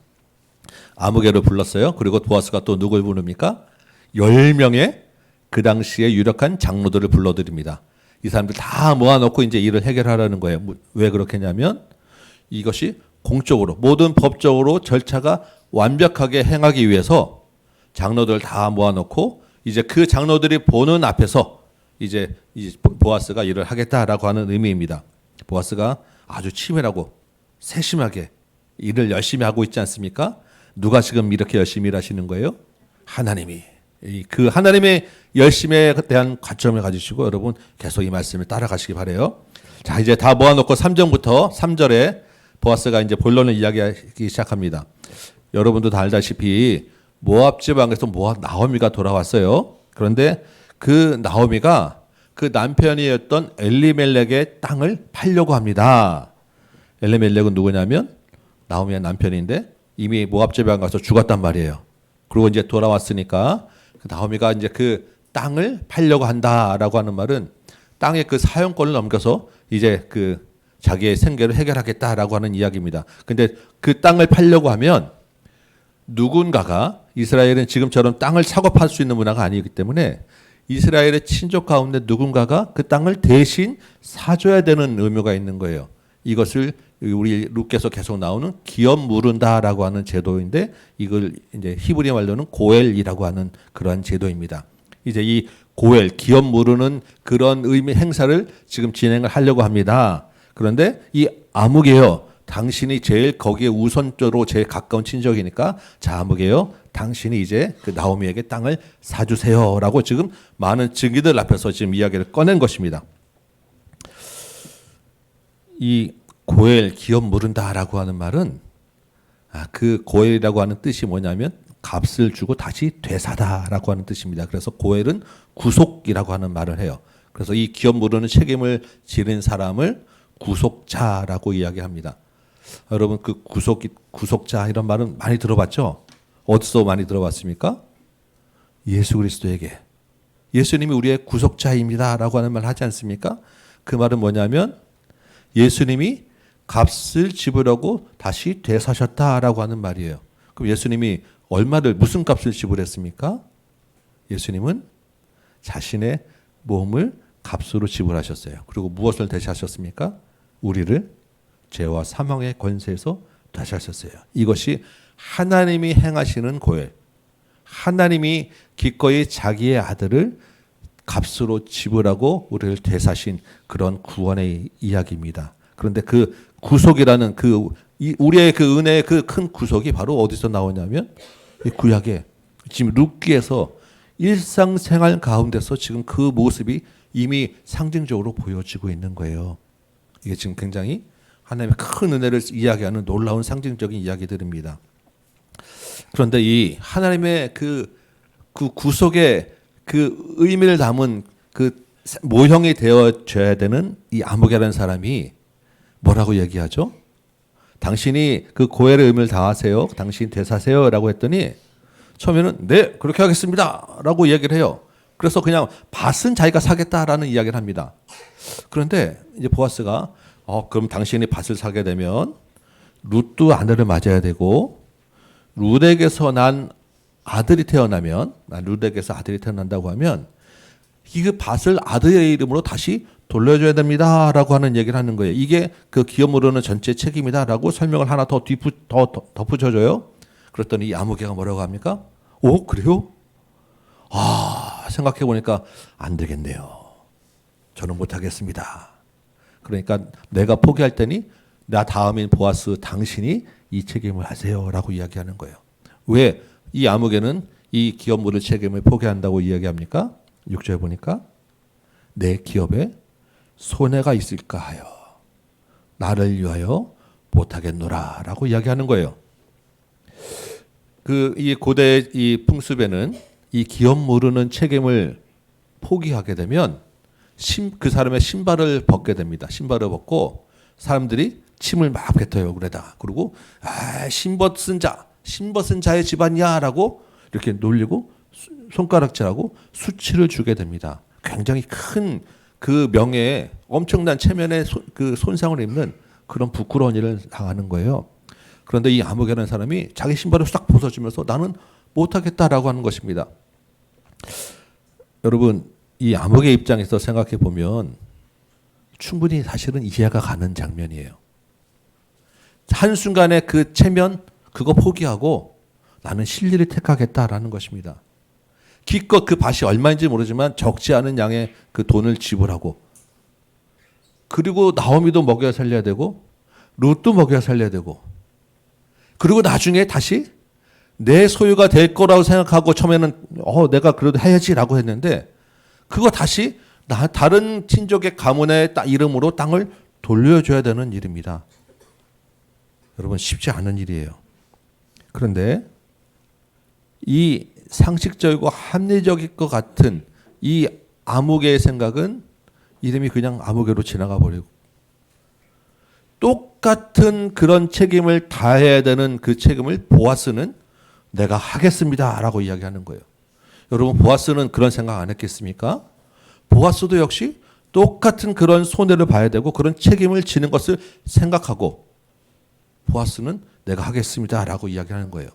아무개로 불렀어요. 그리고 보아스가 또 누굴 부릅니까? 10명의 그 당시에 유력한 장로들을 불러드립니다. 이 사람들 다 모아놓고 이제 일을 해결하라는 거예요. 왜 그렇겠냐면 이것이 공적으로 모든 법적으로 절차가 완벽하게 행하기 위해서 장로들 다 모아놓고 이제 그 장로들이 보는 앞에서 이제 보아스가 일을 하겠다라고 하는 의미입니다. 보아스가 아주 치밀하고 세심하게 일을 열심히 하고 있지 않습니까? 누가 지금 이렇게 열심히 일하시는 거예요? 하나님이. 그 하나님의 열심에 대한 관점을 가지시고 여러분 계속 이 말씀을 따라가시기 바래요. 자, 이제 다 모아놓고 3절부터 3절에 보아스가 이제 본론을 이야기하기 시작합니다. 여러분도 다 알다시피 모압 지방에서 모압 나오미가 돌아왔어요. 그런데 그 나오미가 그 남편이었던 엘리멜렉의 땅을 팔려고 합니다. 엘리멜렉은 누구냐면 나오미의 남편인데 이미 모압 지방 가서 죽었단 말이에요. 그리고 이제 돌아왔으니까 나오미가 이제 그 땅을 팔려고 한다라고 하는 말은 땅의 그 사용권을 넘겨서 이제 그 자기의 생계를 해결하겠다라고 하는 이야기입니다. 근데 그 땅을 팔려고 하면 누군가가 이스라엘은 지금처럼 땅을 사고 팔 수 있는 문화가 아니기 때문에 이스라엘의 친족 가운데 누군가가 그 땅을 대신 사줘야 되는 의무가 있는 거예요. 이것을 우리 룻께서 계속 나오는 기업 무른다라고 하는 제도인데 이걸 이제 히브리 말로는 고엘이라고 하는 그러한 제도입니다. 이제 이 고엘 기업 무르는 그런 의미 행사를 지금 진행을 하려고 합니다. 그런데 이 아무개요. 당신이 제일 거기에 우선적으로 제일 가까운 친족이니까 자 아무개요. 당신이 이제 그 나오미에게 땅을 사주세요라고 지금 많은 증인들 앞에서 지금 이야기를 꺼낸 것입니다. 이 고엘 기업 무른다라고 하는 말은 그 고엘이라고 하는 뜻이 뭐냐면 값을 주고 다시 되사다라고 하는 뜻입니다. 그래서 고엘은 구속이라고 하는 말을 해요. 그래서 이 기업 무르는 책임을 지는 사람을 구속자라고 이야기합니다. 여러분 그 구속자 이런 말은 많이 들어봤죠? 어디서 많이 들어봤습니까? 예수 그리스도에게 예수님이 우리의 구속자입니다라고 하는 말 하지 않습니까? 그 말은 뭐냐면 예수님이 값을 지불하고 다시 되사셨다라고 하는 말이에요. 그럼 예수님이 얼마를 무슨 값을 지불했습니까? 예수님은 자신의 몸을 값으로 지불하셨어요. 그리고 무엇을 대신하셨습니까? 우리를 죄와 사망의 권세에서 대신하셨어요. 이것이 하나님이 행하시는 고엘. 하나님이 기꺼이 자기의 아들을 값으로 지불하고 우리를 되사신 그런 구원의 이야기입니다. 그런데 그 구속이라는 우리의 그 은혜의 그 큰 구속이 바로 어디서 나오냐면 이 구약에 지금 룻기에서 일상생활 가운데서 지금 그 모습이 이미 상징적으로 보여지고 있는 거예요. 이게 지금 굉장히 하나님의 큰 은혜를 이야기하는 놀라운 상징적인 이야기들입니다. 그런데 이 하나님의 그 구속의 그 의미를 담은 그 모형이 되어져야 되는 이 아무개라는 사람이 뭐라고 얘기하죠? 당신이 그 고엘의 의미를 다하세요. 당신 되사세요라고 했더니 처음에는 네 그렇게 하겠습니다라고 얘기를 해요. 그래서 그냥 밭은 자기가 사겠다라는 이야기를 합니다. 그런데 이제 보아스가 그럼 당신이 밭을 사게 되면 룻도 아내를 맞아야 되고 룻에게서 난 아들이 태어나면 룻에게서 아들이 태어난다고 하면 이 밭을 아들의 이름으로 다시 돌려줘야 됩니다라고 하는 얘기를 하는 거예요. 이게 그 기업으로는 전체 책임이다라고 설명을 하나 더 덧붙여줘요. 그랬더니 이 아무개가 뭐라고 합니까? 오 그래요? 생각해 보니까 안 되겠네요. 저는 못하겠습니다. 그러니까 내가 포기할 테니 나 다음인 보아스 당신이 이 책임을 하세요라고 이야기하는 거예요. 왜 이 아무개는 이 기업 물을 책임을 포기한다고 이야기합니까? 6절에 보니까 내 기업에 손해가 있을까 하여 나를 위하여 못하겠노라라고 이야기하는 거예요. 이 고대 이 풍습에는 이 기업 모르는 책임을 포기하게 되면 그 사람의 신발을 벗게 됩니다. 신발을 벗고 사람들이 침을 막 뱉어요. 그러다가 그리고 신벗은 자의 집안이야라고 이렇게 놀리고 손가락질하고 수치를 주게 됩니다. 굉장히 큰 그 명예에 엄청난 체면에 그 손상을 입는 그런 부끄러운 일을 당하는 거예요. 그런데 이 아무개라는 사람이 자기 신발을 싹 벗어주면서 나는 못하겠다라고 하는 것입니다. 여러분 이 아무개 입장에서 생각해 보면 충분히 사실은 이해가 가는 장면이에요. 한순간에 그 체면 그거 포기하고 나는 진리를 택하겠다라는 것입니다. 기껏 그 밭이 얼마인지 모르지만 적지 않은 양의 그 돈을 지불하고, 그리고 나오미도 먹여야 살려야 되고 룻도 먹여야 살려야 되고, 그리고 나중에 다시 내 소유가 될 거라고 생각하고 처음에는 내가 그래도 해야지라고 했는데, 그거 다시 다른 친족의 가문의 이름으로 땅을 돌려줘야 되는 일입니다. 여러분, 쉽지 않은 일이에요. 그런데 이 상식적이고 합리적일 것 같은 이 아무개의 생각은 이름이 그냥 아무개로 지나가 버리고, 똑같은 그런 책임을 다해야 되는 그 책임을 보아스는 내가 하겠습니다라고 이야기하는 거예요. 여러분, 보아스는 그런 생각 안 했겠습니까? 보아스도 역시 똑같은 그런 손해를 봐야 되고 그런 책임을 지는 것을 생각하고, 보아스는 내가 하겠습니다라고 이야기하는 거예요.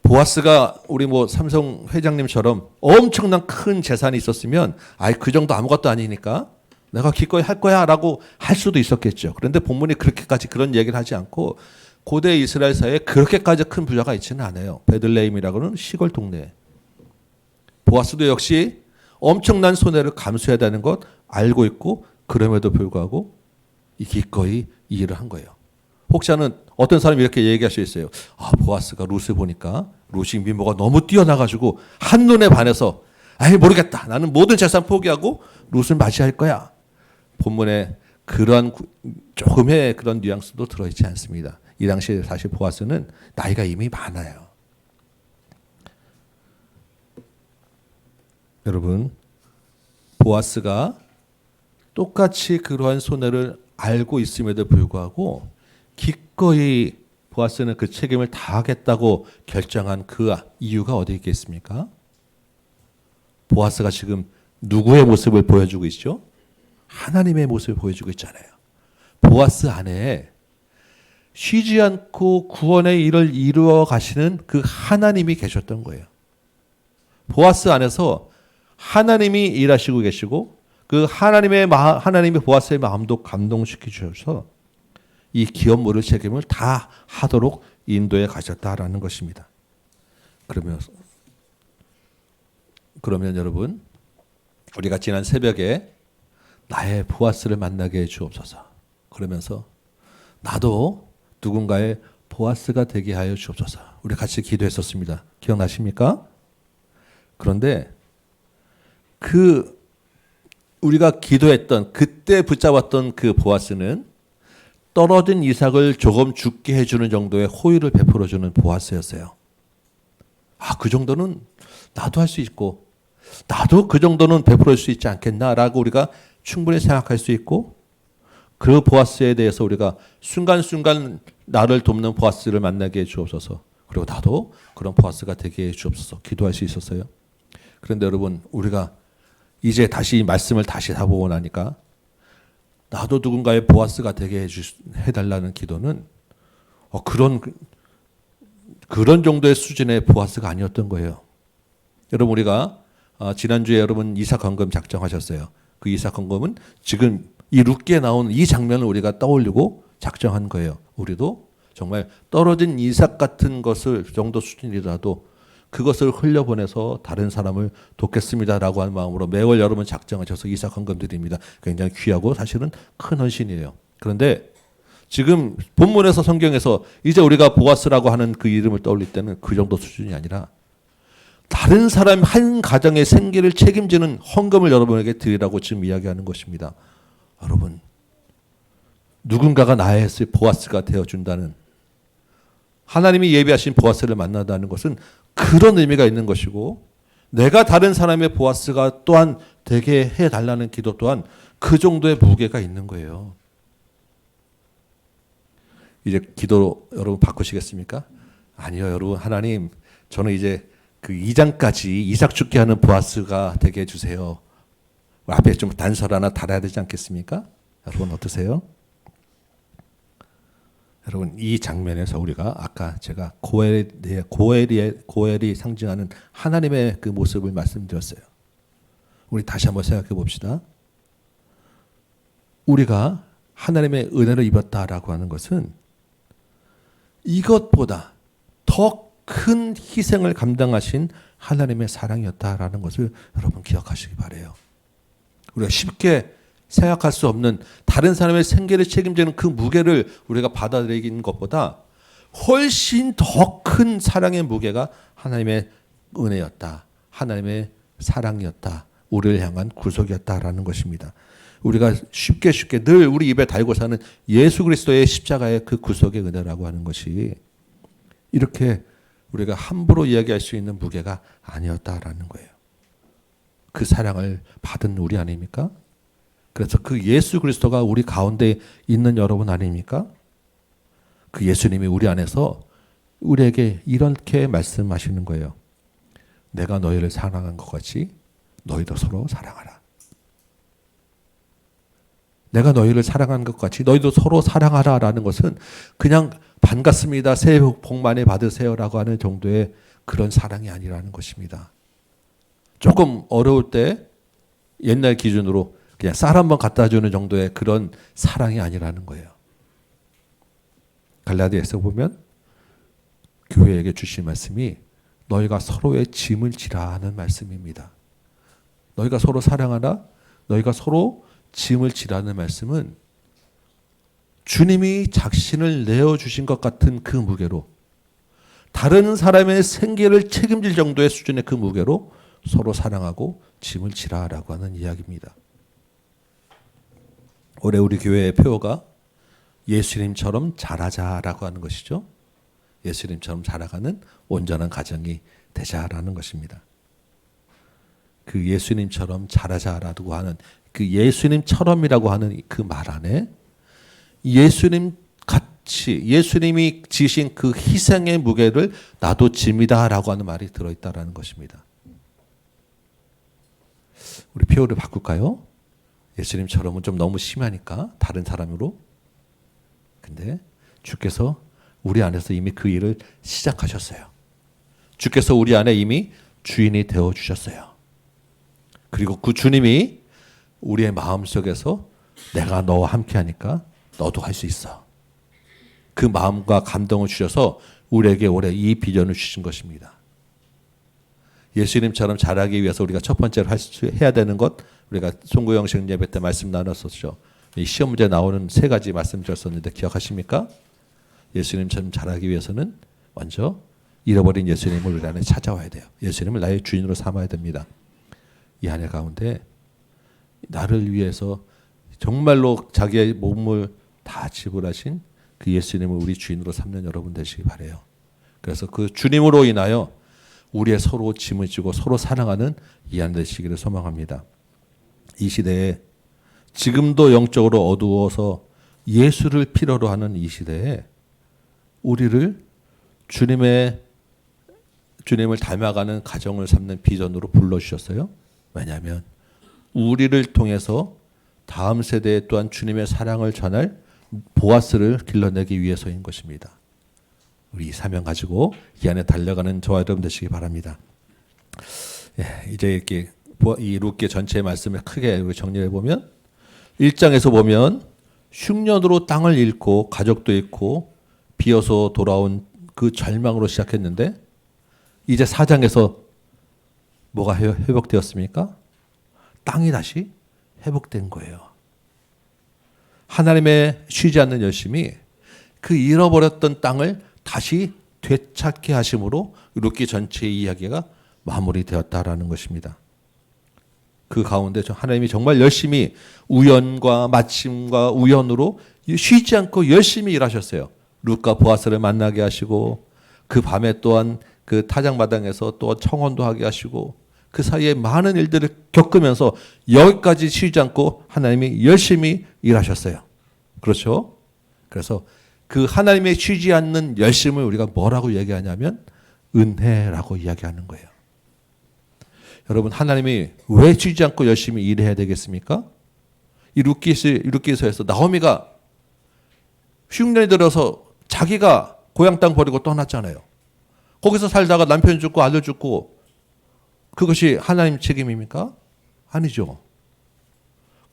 보아스가 우리 삼성 회장님처럼 엄청난 큰 재산이 있었으면 그 정도 아무것도 아니니까 내가 기꺼이 할 거야라고 할 수도 있었겠죠. 그런데 본문이 그렇게까지 그런 얘기를 하지 않고, 고대 이스라엘 사회에 그렇게까지 큰 부자가 있지는 않아요. 베들레헴이라고는 시골 동네. 보아스도 역시 엄청난 손해를 감수해야 되는 것 알고 있고, 그럼에도 불구하고 기꺼이 이 일을 한 거예요. 혹시는 어떤 사람이 이렇게 얘기할 수 있어요. 보아스가 룻을 보니까 룻이 미모가 너무 뛰어나가지고 한눈에 반해서 모르겠다, 나는 모든 재산 포기하고 룻을 맞이할 거야. 본문에 그런 조금의 그런 뉘앙스도 들어있지 않습니다. 이 당시에 사실 보아스는 나이가 이미 많아요. 여러분, 보아스가 똑같이 그러한 손해를 알고 있음에도 불구하고 기꺼이 보아스는 그 책임을 다하겠다고 결정한 그 이유가 어디 있겠습니까? 보아스가 지금 누구의 모습을 보여주고 있죠? 하나님의 모습을 보여주고 있잖아요. 보아스 안에 쉬지 않고 구원의 일을 이루어 가시는 그 하나님이 계셨던 거예요. 보아스 안에서 하나님이 일하시고 계시고, 그 하나님이 보아스의 마음도 감동시켜 주셔서 이 기업물의 책임을 다 하도록 인도해 가셨다라는 것입니다. 그러면 여러분, 우리가 지난 새벽에 나의 보아스를 만나게 해 주옵소서, 그러면서 나도 누군가의 보아스가 되게 하여 주옵소서, 우리 같이 기도했었습니다. 기억나십니까? 그런데 우리가 기도했던 그때 붙잡았던 그 보아스는 떨어진 이삭을 조금 죽게 해주는 정도의 호의를 베풀어주는 보아스였어요. 그 정도는 나도 할 수 있고, 나도 그 정도는 베풀어 줄 수 있지 않겠나라고 우리가 충분히 생각할 수 있고, 그 보아스에 대해서 우리가 순간순간 나를 돕는 보아스를 만나게 해 주옵소서, 그리고 나도 그런 보아스가 되게 해 주옵소서 기도할 수 있었어요. 그런데 여러분, 우리가 이제 다시 이 말씀을 다시 다 보고 나니까 나도 누군가의 보아스가 되게 해달라는 기도는 그런 정도의 수준의 보아스가 아니었던 거예요. 여러분, 우리가 지난주에 여러분 이삭 헌금 작정하셨어요. 그 이삭 헌금은 지금 이 룻기에 나온 이 장면을 우리가 떠올리고 작정한 거예요. 우리도 정말 떨어진 이삭 같은 것을 정도 수준이라도 그것을 흘려보내서 다른 사람을 돕겠습니다라고 하는 마음으로 매월 여러분 작정하셔서 이삭 헌금 드립니다. 굉장히 귀하고 사실은 큰 헌신이에요. 그런데 지금 본문에서 성경에서 이제 우리가 보아스라고 하는 그 이름을 떠올릴 때는 그 정도 수준이 아니라 다른 사람 한 가정의 생계를 책임지는 헌금을 여러분에게 드리라고 지금 이야기하는 것입니다. 여러분, 누군가가 나의 보아스가 되어준다는, 하나님이 예비하신 보아스를 만나다는 것은 그런 의미가 있는 것이고, 내가 다른 사람의 보아스가 또한 되게 해달라는 기도 또한 그 정도의 무게가 있는 거예요. 이제 기도 여러분 바꾸시겠습니까? 아니요, 여러분. 하나님, 저는 이제 그 2장까지 이삭 죽게 하는 보아스가 되게 해주세요. 앞에 좀 단서 하나 달아야 되지 않겠습니까? 여러분 어떠세요? 여러분, 이 장면에서 우리가 아까 제가 고엘이 상징하는 하나님의 그 모습을 말씀드렸어요. 우리 다시 한번 생각해 봅시다. 우리가 하나님의 은혜를 입었다라고 하는 것은 이것보다 더 큰 희생을 감당하신 하나님의 사랑이었다라는 것을 여러분 기억하시기 바라요. 우리가 쉽게 생각할 수 없는 다른 사람의 생계를 책임지는 그 무게를 우리가 받아들이는 것보다 훨씬 더 큰 사랑의 무게가 하나님의 은혜였다. 하나님의 사랑이었다. 우리를 향한 구속이었다라는 것입니다. 우리가 쉽게 늘 우리 입에 달고 사는 예수 그리스도의 십자가의 그 구속의 은혜라고 하는 것이 이렇게 우리가 함부로 이야기할 수 있는 무게가 아니었다라는 거예요. 그 사랑을 받은 우리 아닙니까? 그래서 그 예수 그리스도가 우리 가운데 있는 여러분 아닙니까? 그 예수님이 우리 안에서 우리에게 이렇게 말씀하시는 거예요. 내가 너희를 사랑한 것 같이 너희도 서로 사랑하라. 내가 너희를 사랑한 것 같이 너희도 서로 사랑하라라는 것은 그냥 반갑습니다. 새해 복 많이 받으세요라고 하는 정도의 그런 사랑이 아니라는 것입니다. 조금 어려울 때 옛날 기준으로 그냥 쌀 한번 갖다 주는 정도의 그런 사랑이 아니라는 거예요. 갈라디아서 보면 교회에게 주신 말씀이 너희가 서로의 짐을 지라 하는 말씀입니다. 너희가 서로 사랑하라, 너희가 서로 짐을 지라는 말씀은 주님이 자신을 내어주신 것 같은 그 무게로 다른 사람의 생계를 책임질 정도의 수준의 그 무게로 서로 사랑하고 짐을 지라라고 하는 이야기입니다. 올해 우리 교회의 표어가 예수님처럼 자라자라고 하는 것이죠. 예수님처럼 자라가는 온전한 가정이 되자라는 것입니다. 그 예수님처럼 자라자라고 하는 그 예수님처럼이라고 하는 그 말 안에 예수님 같이 예수님이 지신 그 희생의 무게를 나도 짐이다라고 하는 말이 들어있다라는 것입니다. 우리 표어를 바꿀까요? 예수님처럼은 좀 너무 심하니까 다른 사람으로. 근데 주께서 우리 안에서 이미 그 일을 시작하셨어요. 주께서 우리 안에 이미 주인이 되어주셨어요. 그리고 그 주님이 우리의 마음속에서 내가 너와 함께하니까 너도 할 수 있어. 그 마음과 감동을 주셔서 우리에게 올해 이 비전을 주신 것입니다. 예수님처럼 자라기 위해서 우리가 첫 번째로 해야 되는 것, 우리가 송구영식 예배 때 말씀 나눴었죠. 이 시험 문제 나오는 세 가지 말씀드렸었는데 기억하십니까? 예수님처럼 자라기 위해서는 먼저 잃어버린 예수님을 우리 안에 찾아와야 돼요. 예수님을 나의 주인으로 삼아야 됩니다. 이 한 해 가운데 나를 위해서 정말로 자기의 몸을 다 지불하신 그 예수님을 우리 주인으로 삼는 여러분 되시기 바라요. 그래서 그 주님으로 인하여 우리의 서로 짐을 지고 서로 사랑하는 이 한 되시기를 소망합니다. 이 시대에 지금도 영적으로 어두워서 예수를 필요로 하는 이 시대에 우리를 주님을 닮아가는 가정을 삼는 비전으로 불러주셨어요. 왜냐하면 우리를 통해서 다음 세대에 또한 주님의 사랑을 전할 보아스를 길러내기 위해서인 것입니다. 우리 이 사명 가지고 이 안에 달려가는 저와 여러분 되시기 바랍니다. 이제 이렇게 이 룻기 전체의 말씀을 크게 정리해 보면 1장에서 보면 흉년으로 땅을 잃고 가족도 잃고 비어서 돌아온 그 절망으로 시작했는데 이제 4장에서 뭐가 회복되었습니까? 땅이 다시 회복된 거예요. 하나님의 쉬지 않는 열심이 그 잃어버렸던 땅을 다시 되찾게 하심으로 룻기 전체의 이야기가 마무리되었다라는 것입니다. 그 가운데 하나님이 정말 열심히 우연과 마침과 우연으로 쉬지 않고 열심히 일하셨어요. 룻과 보아스를 만나게 하시고 그 밤에 또한 그 타작마당에서 또 청혼도 하게 하시고 그 사이에 많은 일들을 겪으면서 여기까지 쉬지 않고 하나님이 열심히 일하셨어요. 그렇죠? 그래서 그 하나님의 쉬지 않는 열심을 우리가 뭐라고 얘기하냐면 은혜라고 이야기하는 거예요. 여러분, 하나님이 왜 쉬지 않고 열심히 일해야 되겠습니까? 이 룻기서에서 나오미가 흉년이 들어서 자기가 고향 땅 버리고 떠났잖아요. 거기서 살다가 남편 죽고 아들 죽고 그것이 하나님 책임입니까? 아니죠.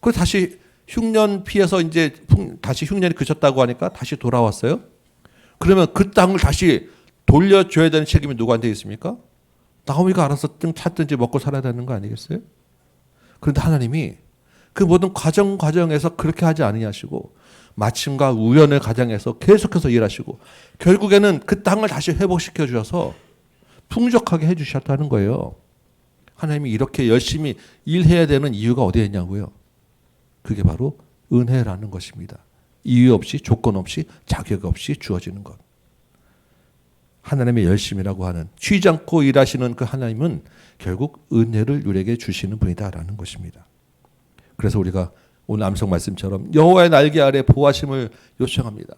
그 다시 흉년 피해서 이제 다시 흉년이 그쳤다고 하니까 다시 돌아왔어요. 그러면 그 땅을 다시 돌려줘야 되는 책임이 누구한테 있습니까? 나오미가 알아서 찾든지 먹고 살아야 되는 거 아니겠어요? 그런데 하나님이 그 모든 과정에서 그렇게 하지 아니하시고 마침과 우연의 과정에서 계속해서 일하시고 결국에는 그 땅을 다시 회복시켜 주셔서 풍족하게 해주셨다는 거예요. 하나님이 이렇게 열심히 일해야 되는 이유가 어디에 있냐고요? 그게 바로 은혜라는 것입니다. 이유 없이 조건 없이 자격 없이 주어지는 것. 하나님의 열심이라고 하는 쉬지 않고 일하시는 그 하나님은 결국 은혜를 우리에게 주시는 분이다라는 것입니다. 그래서 우리가 오늘 암송 말씀처럼 여호와의 날개 아래 보호하심을 요청합니다.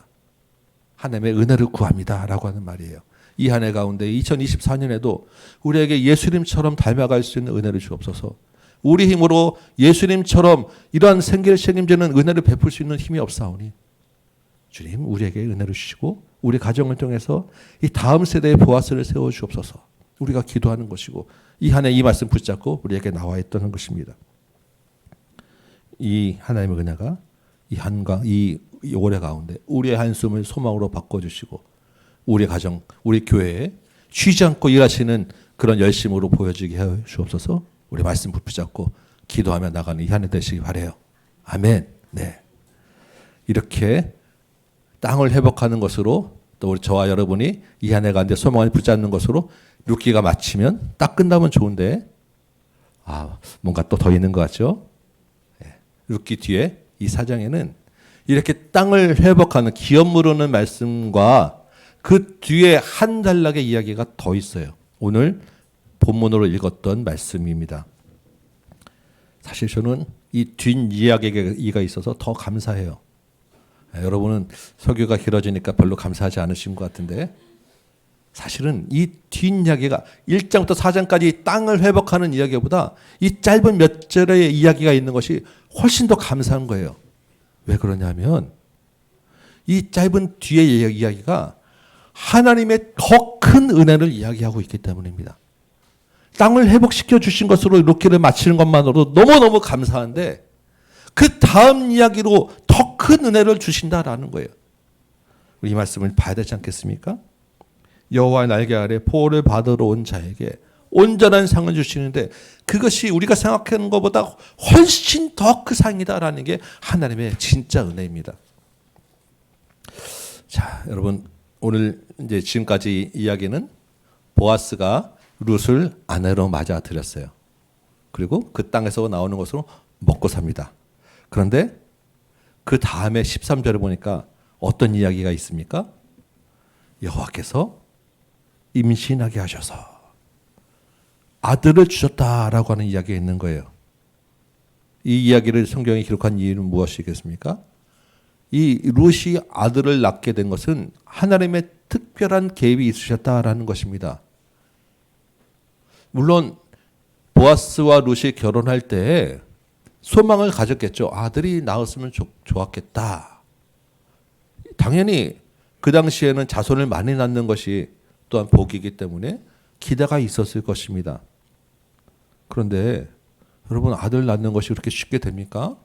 하나님의 은혜를 구합니다라고 하는 말이에요. 이 한 해 가운데 2024년에도 우리에게 예수님처럼 닮아갈 수 있는 은혜를 주옵소서. 우리 힘으로 예수님처럼 이러한 생계를 책임지는 은혜를 베풀 수 있는 힘이 없사오니 주님 우리에게 은혜를 주시고 우리 가정을 통해서 이 다음 세대의 보아스를 세워 주옵소서. 우리가 기도하는 것이고 이 한 해 이 말씀 붙잡고 우리에게 나와 있던 것입니다. 이 하나님의 은혜가 이 올해 가운데 우리의 한숨을 소망으로 바꿔주시고 우리 가정, 우리 교회에 쉬지 않고 일하시는 그런 열심으로 보여지게 해 주옵소서. 우리 말씀 붙잡고 기도하며 나가는 이 한 해 되시기 바라요. 아멘. 네. 이렇게 땅을 회복하는 것으로 또 우리 저와 여러분이 이 한 해 가운데 소망을 붙잡는 것으로 룻기가 마치면 딱 끝나면 좋은데 뭔가 또 더 있는 것 같죠? 룻기 뒤에 이 4장에는 이렇게 땅을 회복하는 기업 무르는 말씀과 그 뒤에 한 단락의 이야기가 더 있어요. 오늘 본문으로 읽었던 말씀입니다. 사실 저는 이 뒷이야기가 있어서 더 감사해요. 여러분은 설교가 길어지니까 별로 감사하지 않으신 것 같은데 사실은 이 뒷이야기가 1장부터 4장까지 땅을 회복하는 이야기보다 이 짧은 몇 절의 이야기가 있는 것이 훨씬 더 감사한 거예요. 왜 그러냐면 이 짧은 뒤의 이야기가 하나님의 더 큰 은혜를 이야기하고 있기 때문입니다. 땅을 회복시켜 주신 것으로 룻기를 마치는 것만으로도 너무너무 감사한데 그 다음 이야기로 더 큰 은혜를 주신다라는 거예요. 이 말씀을 봐야 되지 않겠습니까? 여호와의 날개 아래 보호를 받으러 온 자에게 온전한 상을 주시는데 그것이 우리가 생각하는 것보다 훨씬 더 큰 상이다라는 게 하나님의 진짜 은혜입니다. 자, 여러분 오늘 이제 지금까지 이야기는 보아스가 룻을 아내로 맞아들였어요. 그리고 그 땅에서 나오는 것으로 먹고 삽니다. 그런데 그 다음에 13절을 보니까 어떤 이야기가 있습니까? 여호와께서 임신하게 하셔서 아들을 주셨다라고 하는 이야기가 있는 거예요. 이 이야기를 성경에 기록한 이유는 무엇이겠습니까? 이 룻이 아들을 낳게 된 것은 하나님의 특별한 개입이 있으셨다라는 것입니다. 물론 보아스와 룻이 결혼할 때 소망을 가졌겠죠. 아들이 낳았으면 좋았겠다. 당연히 그 당시에는 자손을 많이 낳는 것이 또한 복이기 때문에 기대가 있었을 것입니다. 그런데 여러분 아들 낳는 것이 그렇게 쉽게 됩니까?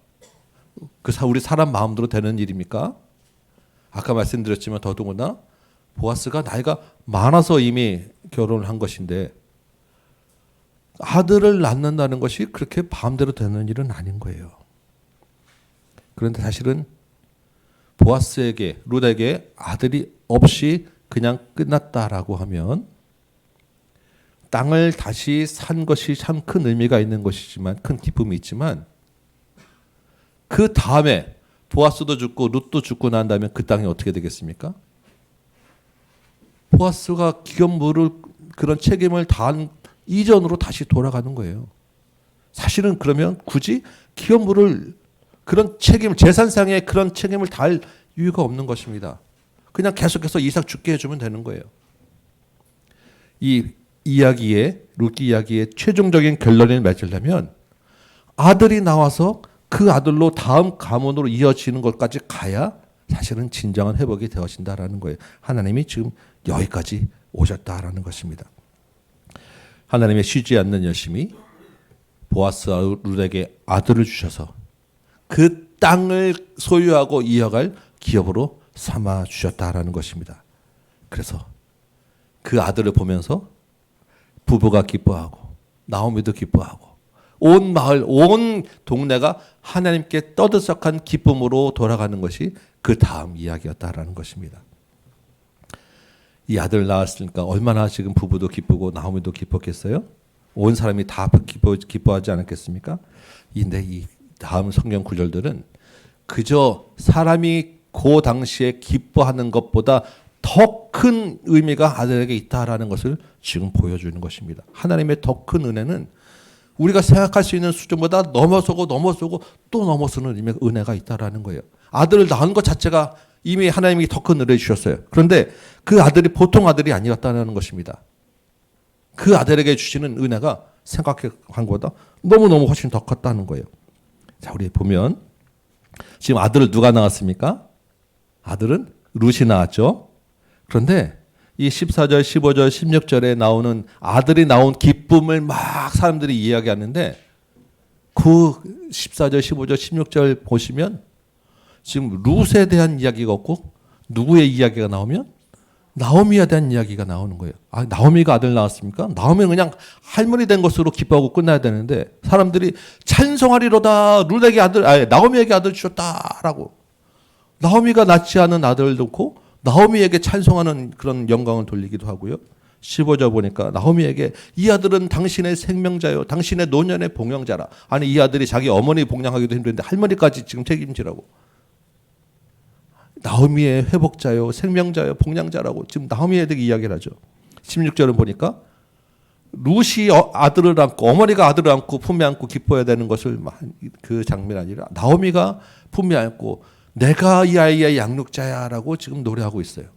우리 사람 마음대로 되는 일입니까? 아까 말씀드렸지만 더더구나 보아스가 나이가 많아서 이미 결혼을 한 것인데 아들을 낳는다는 것이 그렇게 마음대로 되는 일은 아닌 거예요. 그런데 사실은 보아스에게 룻에게 아들이 없이 그냥 끝났다라고 하면 땅을 다시 산 것이 참 큰 의미가 있는 것이지만 큰 기쁨이 있지만 그 다음에 보아스도 죽고 룻도 죽고 난 다음에 그 땅이 어떻게 되겠습니까? 보아스가 기업 물을 그런 책임을 다한 이전으로 다시 돌아가는 거예요. 사실은 그러면 굳이 기업 물을 그런 책임, 재산상의 그런 책임을 다할 이유가 없는 것입니다. 그냥 계속해서 이삭 죽게 해주면 되는 거예요. 이 이야기의 룻기 이야기의 최종적인 결론을 맺으려면 아들이 나와서 그 아들로 다음 가문으로 이어지는 것까지 가야 사실은 진정한 회복이 되어진다라는 거예요. 하나님이 지금 여기까지 오셨다라는 것입니다. 하나님의 쉬지 않는 열심이 보아스와 룻에게 아들을 주셔서 그 땅을 소유하고 이어갈 기업으로 삼아 주셨다라는 것입니다. 그래서 그 아들을 보면서 부부가 기뻐하고 나오미도 기뻐하고 온 마을, 온 동네가 하나님께 떠들썩한 기쁨으로 돌아가는 것이 그 다음 이야기였다라는 것입니다. 이 아들 낳았으니까 얼마나 지금 부부도 기쁘고 나오미도 기뻤겠어요? 온 사람이 다 기뻐하지 않았겠습니까? 근데 이 다음 성경 구절들은 그저 사람이 그 당시에 기뻐하는 것보다 더 큰 의미가 아들에게 있다라는 것을 지금 보여주는 것입니다. 하나님의 더 큰 은혜는 우리가 생각할 수 있는 수준보다 넘어서고 또 넘어서는 의미가 은혜가 있다라는 거예요. 아들을 낳은 것 자체가 이미 하나님이 더 큰 은혜를 주셨어요. 그런데 그 아들이 보통 아들이 아니었다는 것입니다. 그 아들에게 주시는 은혜가 생각한 것보다 너무너무 훨씬 더 컸다는 거예요. 자, 우리 보면 지금 아들을 누가 낳았습니까? 아들은 룻이 낳았죠. 그런데 이 14절, 15절, 16절에 나오는 아들이 나온 기쁨을 막 사람들이 이야기하는데 그 14절, 15절, 16절 보시면 지금 룻에 대한 이야기가 없고 누구의 이야기가 나오면 나오미에 대한 이야기가 나오는 거예요. 아, 나오미가 아들 낳았습니까? 나오미는 그냥 할머니 된 것으로 기뻐하고 끝나야 되는데 사람들이 찬송하리로다 룻에게 아들, 나오미에게 아들 주셨다라고. 나오미가 낳지 않은 아들을 놓고 나오미에게 찬송하는 그런 영광을 돌리기도 하고요. 15절 보니까 나오미에게 이 아들은 당신의 생명자요, 당신의 노년의 봉양자라. 아니 이 아들이 자기 어머니 봉양하기도 힘든데 할머니까지 지금 책임지라고. 나오미의 회복자요, 생명자요, 봉양자라고 지금 나오미에게 이야기를 하죠. 16절은 보니까 룻이 아들을 안고 어머니가 아들을 안고 품에 안고 기뻐해야 되는 것을 그 장면이 아니라 나오미가 품에 안고 내가 이 아이의 양육자야라고 지금 노래하고 있어요.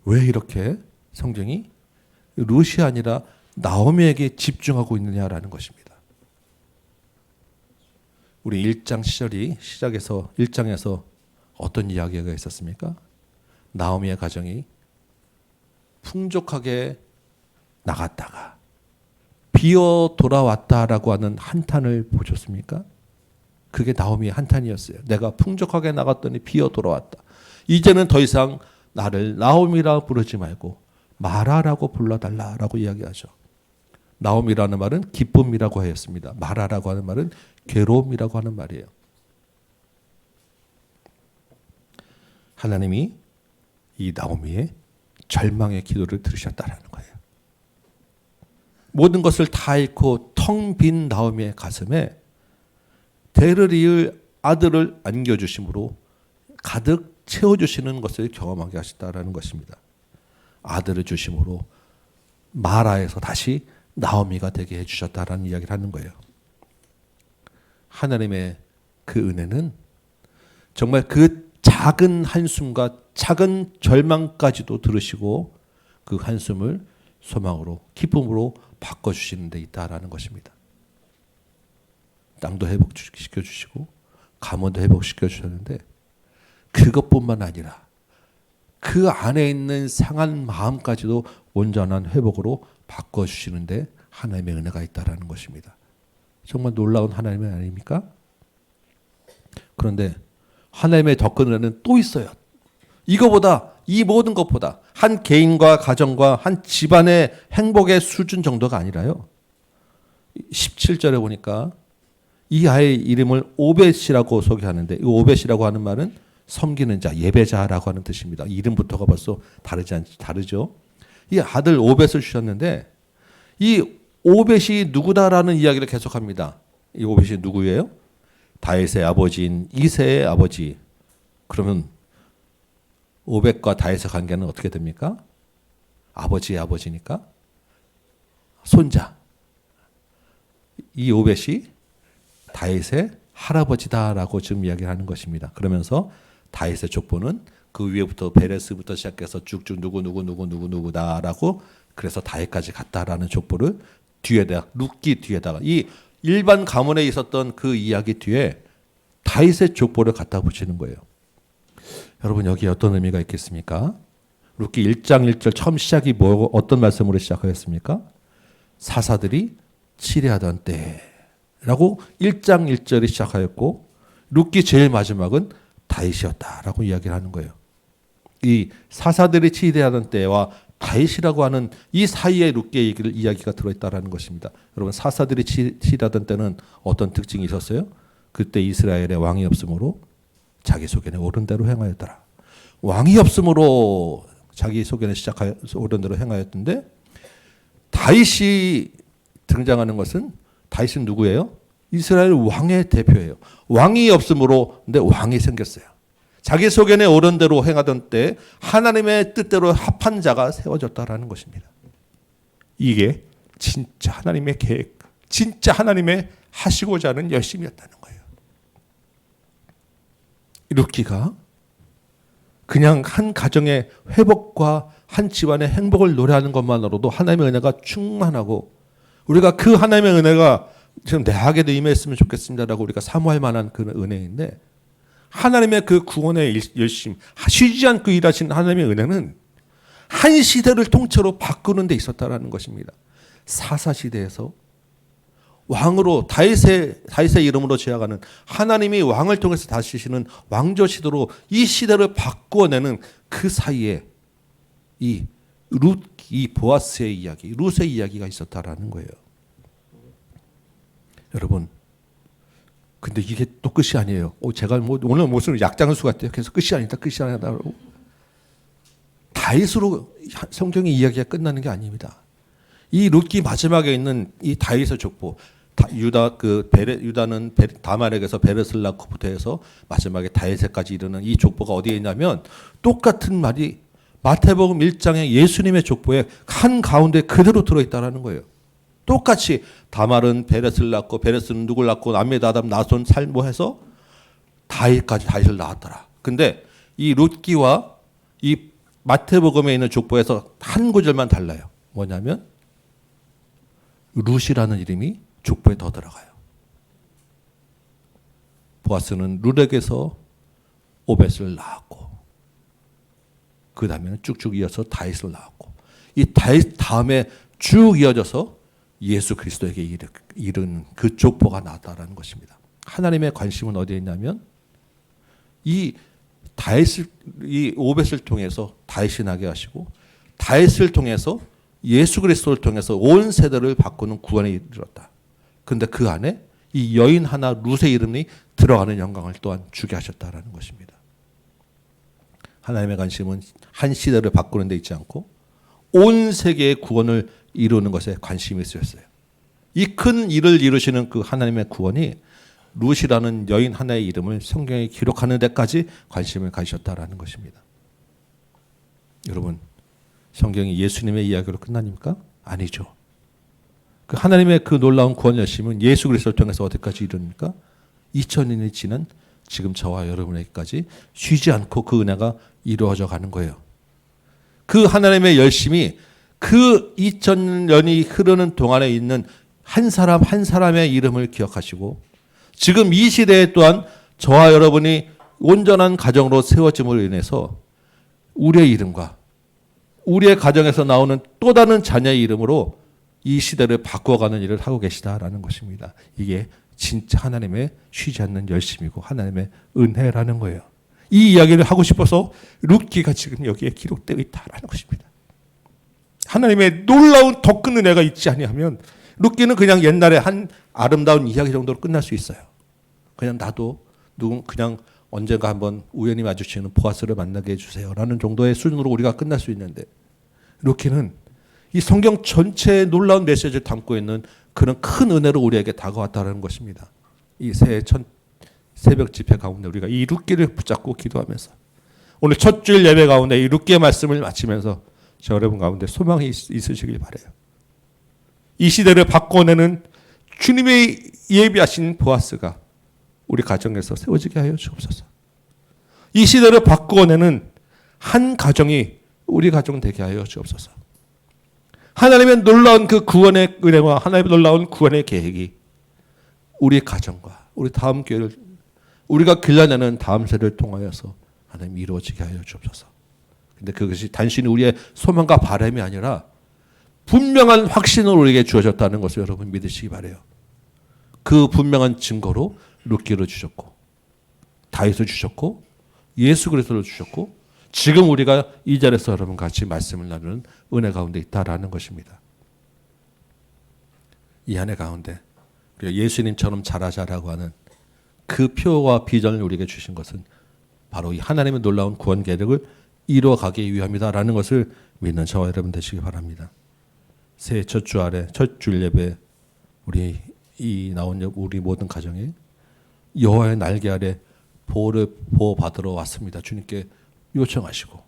왜 이렇게 성경이 룻이 아니라 나오미에게 집중하고 있느냐라는 것입니다. 우리 1장 시절이 시작해서 1장에서 어떤 이야기가 있었습니까? 나오미의 가정이 풍족하게 나갔다가 비어 돌아왔다라고 하는 한탄을 보셨습니까? 그게 나오미의 한탄이었어요. 내가 풍족하게 나갔더니 비어 돌아왔다. 이제는 더 이상 나를 나오미라 부르지 말고 마라라고 불러달라라고 이야기하죠. 나오미라는 말은 기쁨이라고 하였습니다. 마라라고 하는 말은 괴로움이라고 하는 말이에요. 하나님이 이 나오미의 절망의 기도를 들으셨다라는 거예요. 모든 것을 다 잃고 텅 빈 나오미의 가슴에 대를 이을 아들을 안겨주심으로 가득 채워주시는 것을 경험하게 하셨다라는 것입니다. 아들을 주심으로 마라에서 다시 나오미가 되게 해주셨다라는 이야기를 하는 거예요. 하나님의 그 은혜는 정말 그 작은 한숨과 작은 절망까지도 들으시고 그 한숨을 소망으로 기쁨으로 바꿔주시는 데 있다라는 것입니다. 땅도 회복시켜 주시고 가문도 회복시켜 주셨는데 그것뿐만 아니라 그 안에 있는 상한 마음까지도 온전한 회복으로 바꿔주시는데 하나님의 은혜가 있다라는 것입니다. 정말 놀라운 하나님의 아닙니까? 그런데 하나님의 더 큰 은혜는 또 있어요. 이거보다 이 모든 것보다 한 개인과 가정과 한 집안의 행복의 수준 정도가 아니라요. 17절에 보니까 이 아이의 이름을 오벳이라고 소개하는데 이 오벳이라고 하는 말은 섬기는 자, 예배자라고 하는 뜻입니다. 이름부터가 벌써 다르죠. 이 아들 오벳을 주셨는데 이 오벳이 누구다라는 이야기를 계속합니다. 이 오벳이 누구예요? 다윗의 아버지인 이새의 아버지. 그러면 오벳과 다윗의 관계는 어떻게 됩니까? 아버지의 아버지니까 손자. 이 오벳이 다윗의 할아버지다라고 지금 이야기를 하는 것입니다. 그러면서 다윗의 족보는 그 위에부터 베레스부터 시작해서 쭉쭉 누구다라고 그래서 다윗까지 갔다라는 족보를 뒤에다가 룻기 뒤에다가 이 일반 가문에 있었던 그 이야기 뒤에 다윗의 족보를 갖다 붙이는 거예요. 여러분 여기에 어떤 의미가 있겠습니까? 룻기 1장 1절 처음 시작이 어떤 말씀으로 시작하였습니까? 사사들이 치레하던 때라고 1장 1절이 시작하였고 룻기 제일 마지막은 다윗이었다라고 이야기를 하는 거예요. 이 사사들이 치대하던 때와 다윗이라고 하는 이 사이에 룻기의 이야기가 들어있다라는 것입니다. 여러분 사사들이 치대하던 때는 어떤 특징이 있었어요? 그때 이스라엘의 왕이 없으므로 자기 소견에 옳은 대로 행하였더라. 왕이 없으므로 자기 소견에 옳은 대로 행하였던데 다윗이 등장하는 것은 다윗은 누구예요? 이스라엘 왕의 대표예요. 왕이 없으므로 근데 왕이 생겼어요. 자기 소견에 옳은 대로 행하던 때 하나님의 뜻대로 합한 자가 세워졌다라는 것입니다. 이게 진짜 하나님의 계획, 진짜 하나님의 하시고자 하는 열심이었다는 거예요. 룻기가 그냥 한 가정의 회복과 한 집안의 행복을 노래하는 것만으로도 하나님의 은혜가 충만하고 우리가 그 하나님의 은혜가 지금 내학에도 임했으면 좋겠습니다라고 우리가 사모할 만한 그 은혜인데 하나님의 그 구원의 열심, 쉬지 않고 일하신 하나님의 은혜는 한 시대를 통째로 바꾸는 데 있었다라는 것입니다. 사사 시대에서 왕으로 다윗의 이름으로 제약하는 하나님이 왕을 통해서 다스리시는 왕조 시대로 이 시대를 바꾸어내는 그 사이에 이 보아스의 이야기, 룻의 이야기가 있었다라는 거예요. 여러분, 근데 이게 또 끝이 아니에요. 제가 오늘 무슨 약장수 같아요. 그래서 끝이 아니다, 끝이 아니다라고. 다윗으로 성경의 이야기가 끝나는 게 아닙니다. 이 룻기 마지막에 있는 이 다윗의 족보, 유다는 다말에게서 베렛을 낳고부터 해서 마지막에 다윗에까지 이르는 이 족보가 어디에 있냐면 똑같은 말이 마태복음 1장의 예수님의 족보에 한 가운데 그대로 들어있다라는 거예요. 똑같이 다말은 베렛을 낳고 베렛은 누굴 낳고 암미나답 나손 살모 해서 다윗을 낳았더라. 근데 이 룻기와 이 마태복음에 있는 족보에서 한 구절만 달라요. 뭐냐면 룻이라는 이름이 족보에 더 들어가요. 보아스는 룻에게서 오벳을 낳았고 그 다음에는 쭉쭉 이어서 다윗을 낳았고 이 다윗 다음에 쭉 이어져서 예수 그리스도에게 이른 그 족보가 나왔다라는 것입니다. 하나님의 관심은 어디에 있냐면 이 오벳을 통해서 다윗이 나게 하시고 다윗을 통해서 예수 그리스도를 통해서 온 세대를 바꾸는 구원에 이르렀다. 그런데 그 안에 이 여인 하나 룻의 이름이 들어가는 영광을 또한 주게 하셨다라는 것입니다. 하나님의 관심은 한 시대를 바꾸는 데 있지 않고 온 세계의 구원을 이루는 것에 관심이 있으셨어요. 이 큰 일을 이루시는 그 하나님의 구원이 룻이라는 여인 하나의 이름을 성경에 기록하는 데까지 관심을 가지셨다라는 것입니다. 여러분, 성경이 예수님의 이야기로 끝납니까? 아니죠. 그 하나님의 그 놀라운 구원 열심은 예수 그리스도를 통해서 어디까지 이루니까 2000년이 지난 지금 저와 여러분에게까지 쉬지 않고 그 은혜가 이루어져 가는 거예요. 그 하나님의 열심이 그 2000년이 흐르는 동안에 있는 한 사람 한 사람의 이름을 기억하시고 지금 이 시대에 또한 저와 여러분이 온전한 가정으로 세워짐으로 인해서 우리의 이름과 우리의 가정에서 나오는 또 다른 자녀의 이름으로 이 시대를 바꿔가는 일을 하고 계시다라는 것입니다. 이게 진짜 하나님의 쉬지 않는 열심이고 하나님의 은혜라는 거예요. 이 이야기를 하고 싶어서 룻기가 지금 여기에 기록되어 있다라는 것입니다. 하나님의 놀라운 더 큰 은혜가 있지 아니하면 룻기는 그냥 옛날에 한 아름다운 이야기 정도로 끝날 수 있어요. 그냥 나도 그냥 언젠가 한번 우연히 마주치는 보아스를 만나게 해주세요라는 정도의 수준으로 우리가 끝날 수 있는데 룻기는 이 성경 전체의 놀라운 메시지를 담고 있는 그런 큰 은혜로 우리에게 다가왔다는 것입니다. 이 새해 새벽 집회 가운데 우리가 이 룻기를 붙잡고 기도하면서 오늘 첫 주일 예배 가운데 이 룻기의 말씀을 마치면서 저 여러분 가운데 소망이 있으시길 바라요. 이 시대를 바꿔내는 주님의 예비하신 보아스가 우리 가정에서 세워지게 하여 주옵소서. 이 시대를 바꿔내는 한 가정이 우리 가정 되게 하여 주옵소서. 하나님의 놀라운 그 구원의 은혜와 하나님의 놀라운 구원의 계획이 우리 가정과 우리 다음 교회를 우리가 길러내는 다음 세대를 통하여서 하나님 이루어지게 하여 주옵소서. 근데 그것이 단순히 우리의 소망과 바람이 아니라 분명한 확신을 우리에게 주어졌다는 것을 여러분 믿으시기 바라요. 그 분명한 증거로 룻기를 주셨고 다윗을 주셨고 예수 그리스도를 주셨고 지금 우리가 이 자리에서 여러분 같이 말씀을 나누는 은혜 가운데 있다라는 것입니다. 이 은혜 가운데 우리가 예수님처럼 자라자라고 하는 그 표와 비전을 우리에게 주신 것은 바로 이 하나님의 놀라운 구원 계획을 이루어가기 위함이다라는 것을 믿는 저와 여러분 되시기 바랍니다. 새해 첫 주 아래 첫 주일 예배 우리 이 나온 우리 모든 가정에 여호와의 날개 아래 보호를 보호받으러 왔습니다. 주님께 요청하시고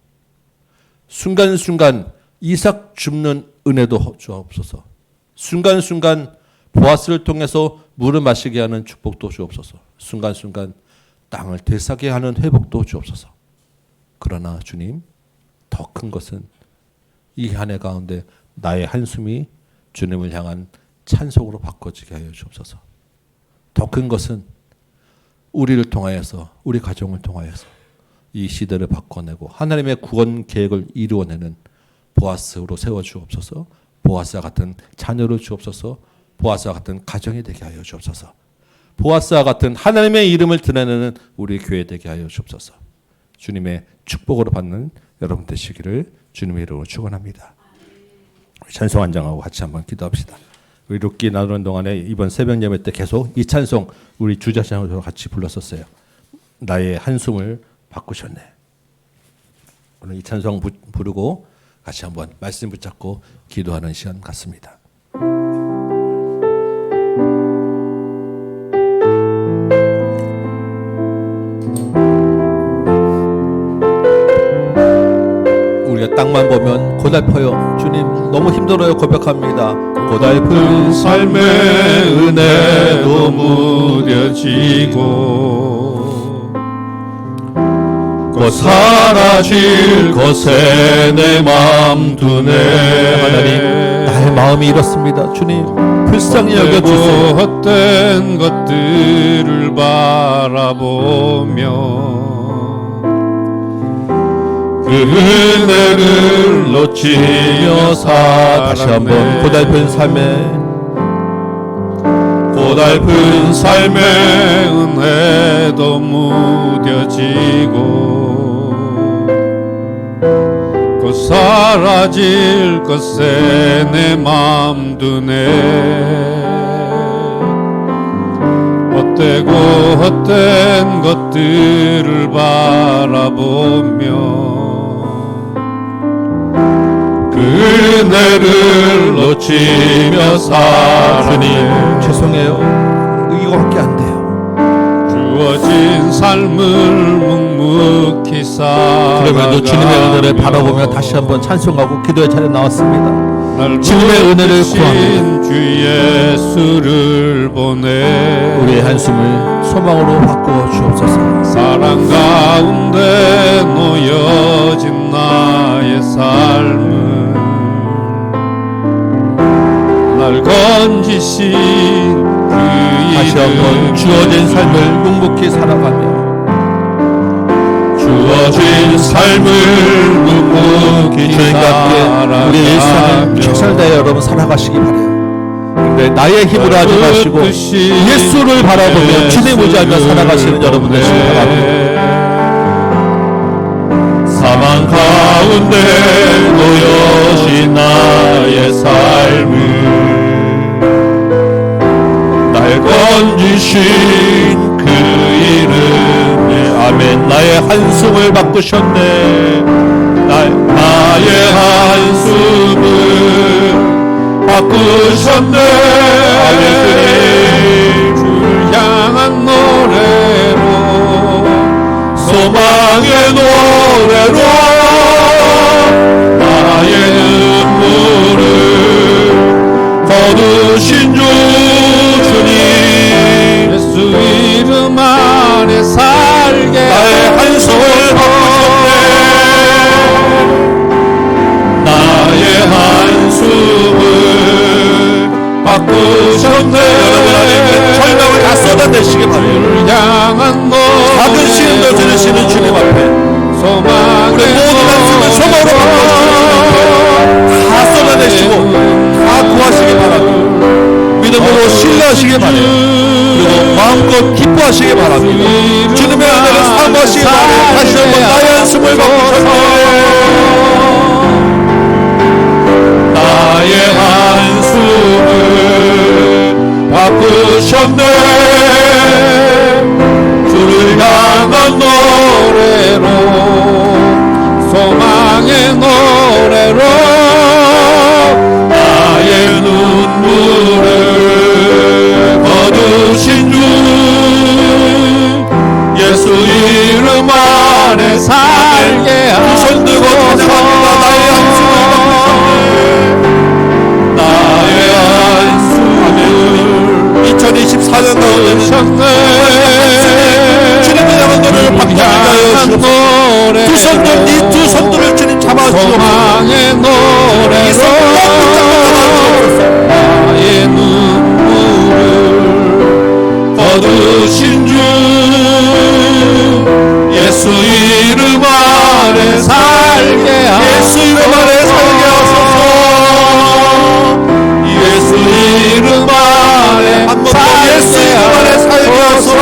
순간순간 이삭 줍는 은혜도 주옵소서. 순간순간 보아스를 통해서 물을 마시게 하는 축복도 주옵소서. 순간순간 땅을 되사게 하는 회복도 주옵소서. 그러나 주님, 더 큰 것은 이 한 해 가운데 나의 한숨이 주님을 향한 찬송으로 바꿔지게 하여 주옵소서. 더 큰 것은 우리를 통하여서, 우리 가정을 통하여서 이 시대를 바꿔내고 하나님의 구원 계획을 이루어내는 보아스로 세워주옵소서. 보아스와 같은 자녀를 주옵소서. 보아스와 같은 가정이 되게 하여 주옵소서. 보아스와 같은 하나님의 이름을 드러내는 우리 교회 되게 하여 주옵소서. 주님의 축복으로 받는 여러분 되시기를 주님의 이름으로 축원합니다. 찬송 한장하고 같이 한번 기도합시다. 우리 룻기 나누는 동안에 이번 새벽 예배 때 계속 이 찬송 우리 주자찬으로 같이 불렀었어요. 나의 한숨을 바꾸셨네. 오늘 이 찬송 부르고 같이 한번 말씀 붙잡고 기도하는 시간 같습니다. 우리가 땅만 보면 고달퍼요. 주님 너무 힘들어요. 고백합니다. 고달픈 삶의 은혜도 무뎌지고 곧 사라질 것에 내 맘 두네. 하나님 나의 마음이 이렇습니다. 주님 불쌍히 여겨주세요. 헛된 것들을 바라보며 그 은혜를 놓치며 살았네. 다시 한번 고달픈 삶의 은혜도 무뎌지고 곧 사라질 것에 내 맘 두네. 헛되고 헛된 것들을 바라보며 그 은혜를 놓치며 살았네. 주님 죄송해요. 이거밖에 안 돼요. 주어진 삶을 묵묵히 살아. 그러면도 주님의 은혜를 바라보며 다시 한번 찬송하고 기도의 자리에 나왔습니다. 주님의 은혜를 구합니다. 주 예수를 보내 우리의 한숨을 소망으로 바꾸어 주옵소서. 사랑 가운데 놓여진 나의 삶은 날 건지신 그 다시 한번 주어진 삶을 묵묵히 살아가며 주어진 삶을 묵묵히 주님과 함께 우리의 일상을 최선을 다해 여러분 살아가시기 바라요. 근데 나의 힘으로 하지 마시고 예수를 바라보며 주님 의지하며 살아가시는 여러분 되시기 바랍니다. 사망 가운데 놓여진 나의 삶을 날 건지신 그 이름에 아멘. 나의 한숨을 바꾸셨네. 나의 한숨을 바꾸셨네. 주를 향한 노래로 소망의 노래로 나의 눈물을 거두신 주 주님 예수 이름 안에 살게 나의 한숨을 바꾸셨네. 나의 한숨을 바꾸셨네. 절망을 다 쏟아내시기 바랍니다. 향한 작은 시름도 들으시는 주님 앞에 우리 모든 한숨을 소망으로 바꿔주시는 다 쏟아내시고 다 구하시기 바랍니다. 믿음으로 신뢰하시기 바랍니다. 그리고 마음껏 기뻐하시기 바랍니다. 주님의 은혜를 사모하시기 바랍니다. 다시 한번 나의 한숨을 바꾸셨네. 거두셨네. 주를 향한 노래로, 소망의 노래로 나의 눈물을 거두신 주 예수 이름 안에 살게 하소서. 두 손 들고 찬양합니다. 나의 한숨을 2024년 가운데 주님의 향한 노래를 박장하여 주옵소서. 두 손들, 이 두 손들을 주님 잡아주옵소서. 소망의 노래로 나의 눈물을 거두신 주 예수 이름 안에 살게 하소서. 예수 이름 안에 살게 하소서. 예수 이름 안에 예수 이름 안에 살게 하소서.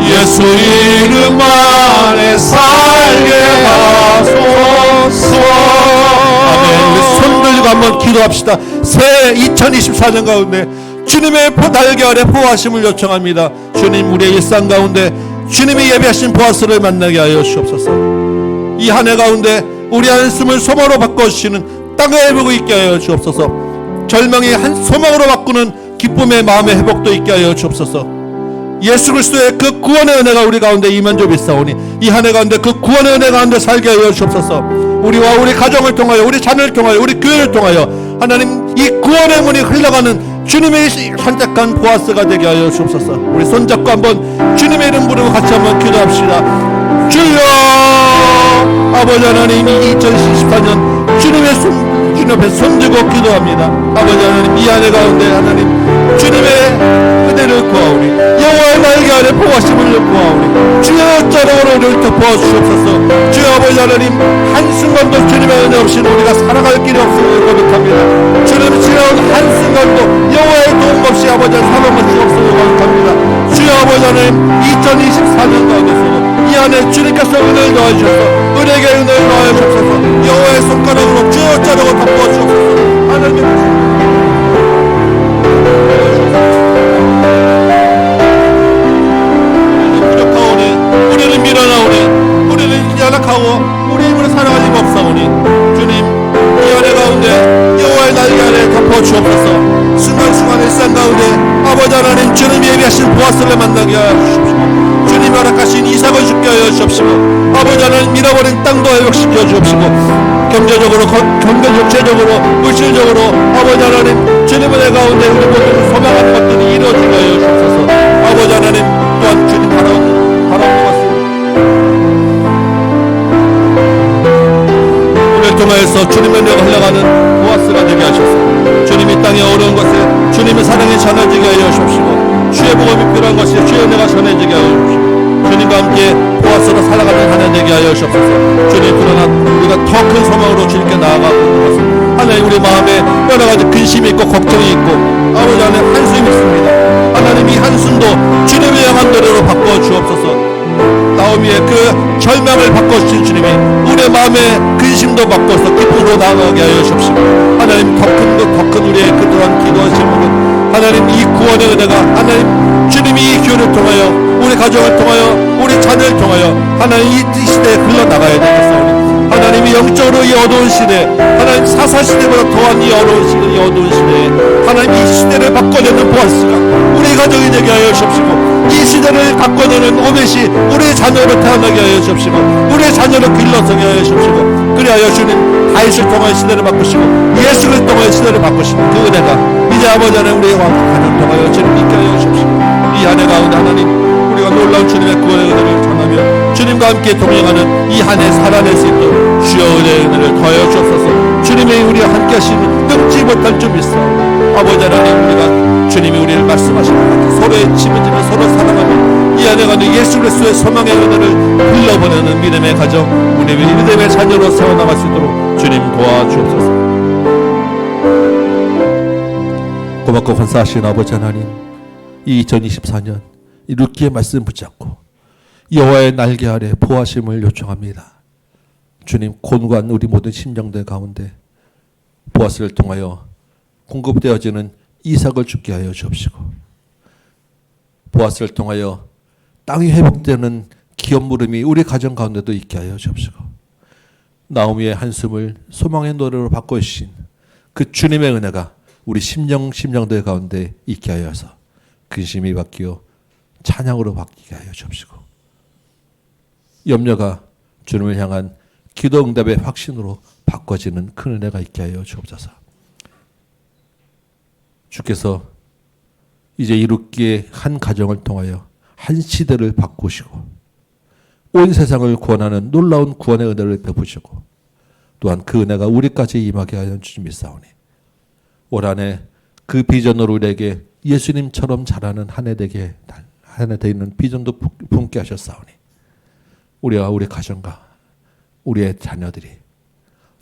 예수 이름 안에 살게 하소서. 아멘. 우리 손 들고 한번 기도합시다. 새 2024년 가운데 주님의 날개 아래 보호하심을 요청합니다. 주님, 우리의 일상 가운데 주님이 예비하신 보아스를 만나게 하여 주옵소서. 이 한 해 가운데 우리 한숨을 소망으로 바꿔주시는 땅을 보고 있게 하여 주옵소서. 절망이 한 소망으로 바꾸는 기쁨의 마음의 회복도 있게 하여 주옵소서. 예수 그리스도의 그 구원의 은혜가 우리 가운데 임한조비사오니 이 한 해 가운데 그 구원의 은혜 가운데 살게 하여 주옵소서. 우리와 우리 가정을 통하여, 우리 자녀를 통하여, 우리 교회를 통하여 하나님 이 구원의 문이 흘러가는 주님의 선택한 보아스가 되게 하여 주옵소서. 우리 손잡고 한번 주님의 이름 부르고 같이 한번 기도합시다. 주여, 아버지 하나님, 2024년 주님 앞에 손들고 기도합니다. 아버지 하나님, 이 한 해 가운데 하나님 주님의 은혜를 구하오니, 여호와의 날개 아래 보호하심을 구하오니, 주여 자랑으로 우리를 덮어주옵소서. 주여 아버지 하나님, 한순간도 주님의 은혜 없이는 우리가 살아갈 길이 없음을 고백합니다. 주님 지나온 한순간도 여호와의 도움 없이 아버지 살아갈 수 없음을 고백합니다. 주여 아버지 하나님, 2024년 가운데서도 이 안에 주님께서 은혜를 더해주셔서 은혜에게 은혜를 더해주셔서 여호와의 손가락으로 주여 자르고 덮어주옵소서. 하나님의 부족하오니, 우리는 밀어나오니, 우리는 연약하고 우리 힘으로 살아갈 힘 없사오니, 주님 이 안에 가운데 여호와의 날개 아래 덮어주옵소서. 순간순간 일상 가운데 아버지 하나님, 주님 예비하신 보아스를 만나게 하여 주십시오. 주님 허락하신 이삭을 죽게 하여 주옵시고, 아버지 하나님 잃어버린 땅도 회복시켜 주옵시고, 경제적으로, 육체적으로, 물질적으로 아버지 하나님 주님 은혜 가운데 우리 모두 소망하는 것들이 이루어지게 하여 주옵소서. 아버지 하나님, 또한 주님 바라는 것 같습니다. 우리를 통하여서 주님의 은혜가 흘러가는 보아스가 되게 하셔서 주님이 땅에 어려운 것에 주님의 사랑이 전해지게 하여 주옵시고, 주의 복음이 필요한 것에 주의 은혜가 전해지게 하여 주옵시고, 주님과 함께 보아스로 살아가는 한 해 되게 하여 주옵소서. 주님, 그러나 우리가 더 큰 소망으로 주님께 나아가고 있는 것은 하나님 우리 마음에 여러 가지 근심이 있고 걱정이 있고 아버지 하나님 한숨이 있습니다. 하나님 이 한숨도 주님을 향한 노래로 바꿔 주옵소서. 나오미의 그 절망을 바꿔주신 주님이 우리의 마음의 근심도 바꿔서 기쁨으로 나아가게 하여 주옵시고, 하나님 더 큰 우리의 그동안 기도한 제목은 하나님 이 구원의 은혜가 하나님 주님이 이 교회를 통하여, 우리 가정을 통하여, 우리 자녀를 통하여 하나님 이 시대에 흘러나가야 되겠사오니, 하나님이 영적으로 이 어두운 시대, 하나님 사사시대보다 더한 이 어두운 시대에 하나님 이 시대를 바꿔내는 보아스가 우리 가정이 되게 하여 주옵시고, 이 시대를 바꿔내는 오벳이 우리의 자녀로 태어나게 하여 주옵시고, 우리의 자녀로 길러서게 하여 주옵시고, 그리하여 주님 다윗을 통하여 시대를 바꾸시고 예수를 통하여 시대를 바꾸시는 그 은혜가 이제 아버지 하나님 우리의 가정을 통하여 주님 있게 하여 주옵시고, 이 한 해 가운데 하나님 우리가 놀라운 주님의 구원의 은혜를 전하며 주님과 함께 동행하는 이 한 해 살아낼 수 있도록 주여 은혜의 은혜를 더하여 주옵소서. 주님이 우리와 함께 하시는 끊지 못할 줄 믿사 아버지 하나님, 우리가 주님이 우리를 말씀하시는 것 같아 서로의 짐을 서로 사랑하며 이 안에 가는 예수 그리스도의 소망의 은혜를 흘러보내는 믿음의 가정, 우리 믿음의 자녀로 세워나갈 수 있도록 주님 도와주옵소서. 고맙고 감사하신 아버지 하나님, 이 2024년 이 룻기의 말씀 붙잡고 여호와의 날개 아래 보호하심을 요청합니다. 주님, 곤고한 우리 모든 심령들 가운데 보아스를 통하여 공급되어지는 이삭을 죽게 하여 주옵시고, 보아스를 통하여 땅이 회복되는 기업 물음이 우리 가정 가운데도 있게 하여 주옵시고, 나오미의 한숨을 소망의 노래로 바꿔주신 그 주님의 은혜가 우리 심령들 가운데 있게 하여서 근심이 바뀌어 찬양으로 바뀌게 하여 주옵시고, 염려가 주님을 향한 기도 응답의 확신으로 바꿔지는 큰 은혜가 있게 하여 주옵소서. 주께서 이제 이루기의 한 가정을 통하여 한 시대를 바꾸시고 온 세상을 구원하는 놀라운 구원의 은혜를 베푸시고, 또한 그 은혜가 우리까지 임하게 하여 주님 믿사오니, 올 한해 그 비전으로 우리에게 예수님처럼 자라는 한 해 되는 비전도 품게 하셨사오니, 우리와 우리 가정과 우리의 자녀들이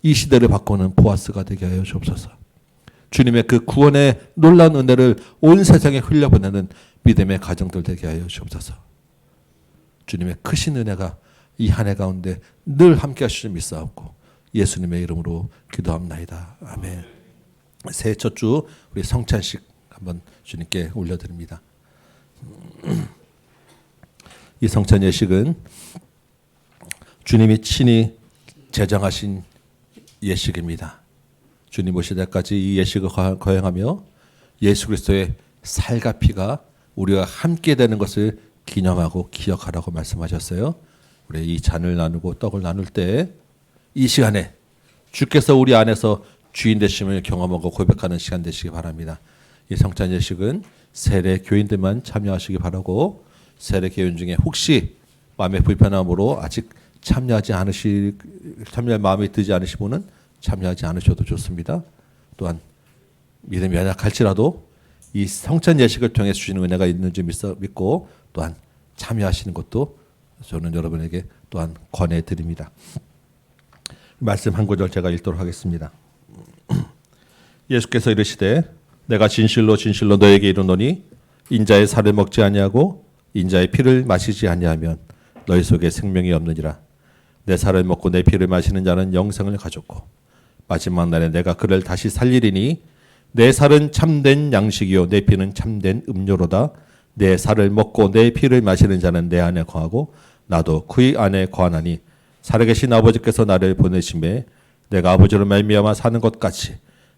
이 시대를 바꾸는 보아스가 되게 하여 주옵소서. 주님의 그 구원의 놀라운 은혜를 온 세상에 흘려보내는 믿음의 가정들 되게 하여 주옵소서. 주님의 크신 은혜가 이 한 해 가운데 늘 함께 하시길 믿사옵고 예수님의 이름으로 기도합나이다. 아멘. 새해 첫 주 우리 성찬식 한번 주님께 올려드립니다. 이 성찬 예식은 주님이 친히 제정하신 예식입니다. 주님 오실 때까지 이 예식을 거행하며 예수 그리스도의 살과 피가 우리와 함께 되는 것을 기념하고 기억하라고 말씀하셨어요. 우리 이 잔을 나누고 떡을 나눌 때 이 시간에 주께서 우리 안에서 주인 되심을 경험하고 고백하는 시간 되시기 바랍니다. 이 성찬 예식은 세례 교인들만 참여하시기 바라고, 세례 교인 중에 혹시 마음의 불편함으로 아직 참여할 마음이 들지 않으신 분은 참여하지 않으셔도 좋습니다. 또한 믿음이 연약할지라도 이 성찬 예식을 통해 주시는 은혜가 있는 줄 믿고 또한 참여하시는 것도 저는 여러분에게 또한 권해 드립니다. 말씀 한 구절 제가 읽도록 하겠습니다. 예수께서 이르시되 내가 진실로 진실로 너에게 이르노니 인자의 살을 먹지 아니하고 인자의 피를 마시지 아니하면 너희 속에 생명이 없느니라. 내 살을 먹고 내 피를 마시는 자는 영생을 가졌고 마지막 날에 내가 그를 다시 살리리니 내 살은 참된 양식이요 내 피는 참된 음료로다. 내 살을 먹고 내 피를 마시는 자는 내 안에 거하고 나도 그의 안에 거하나니 살아계신 아버지께서 나를 보내심에 내가 아버지로 말미암아 사는 것 같이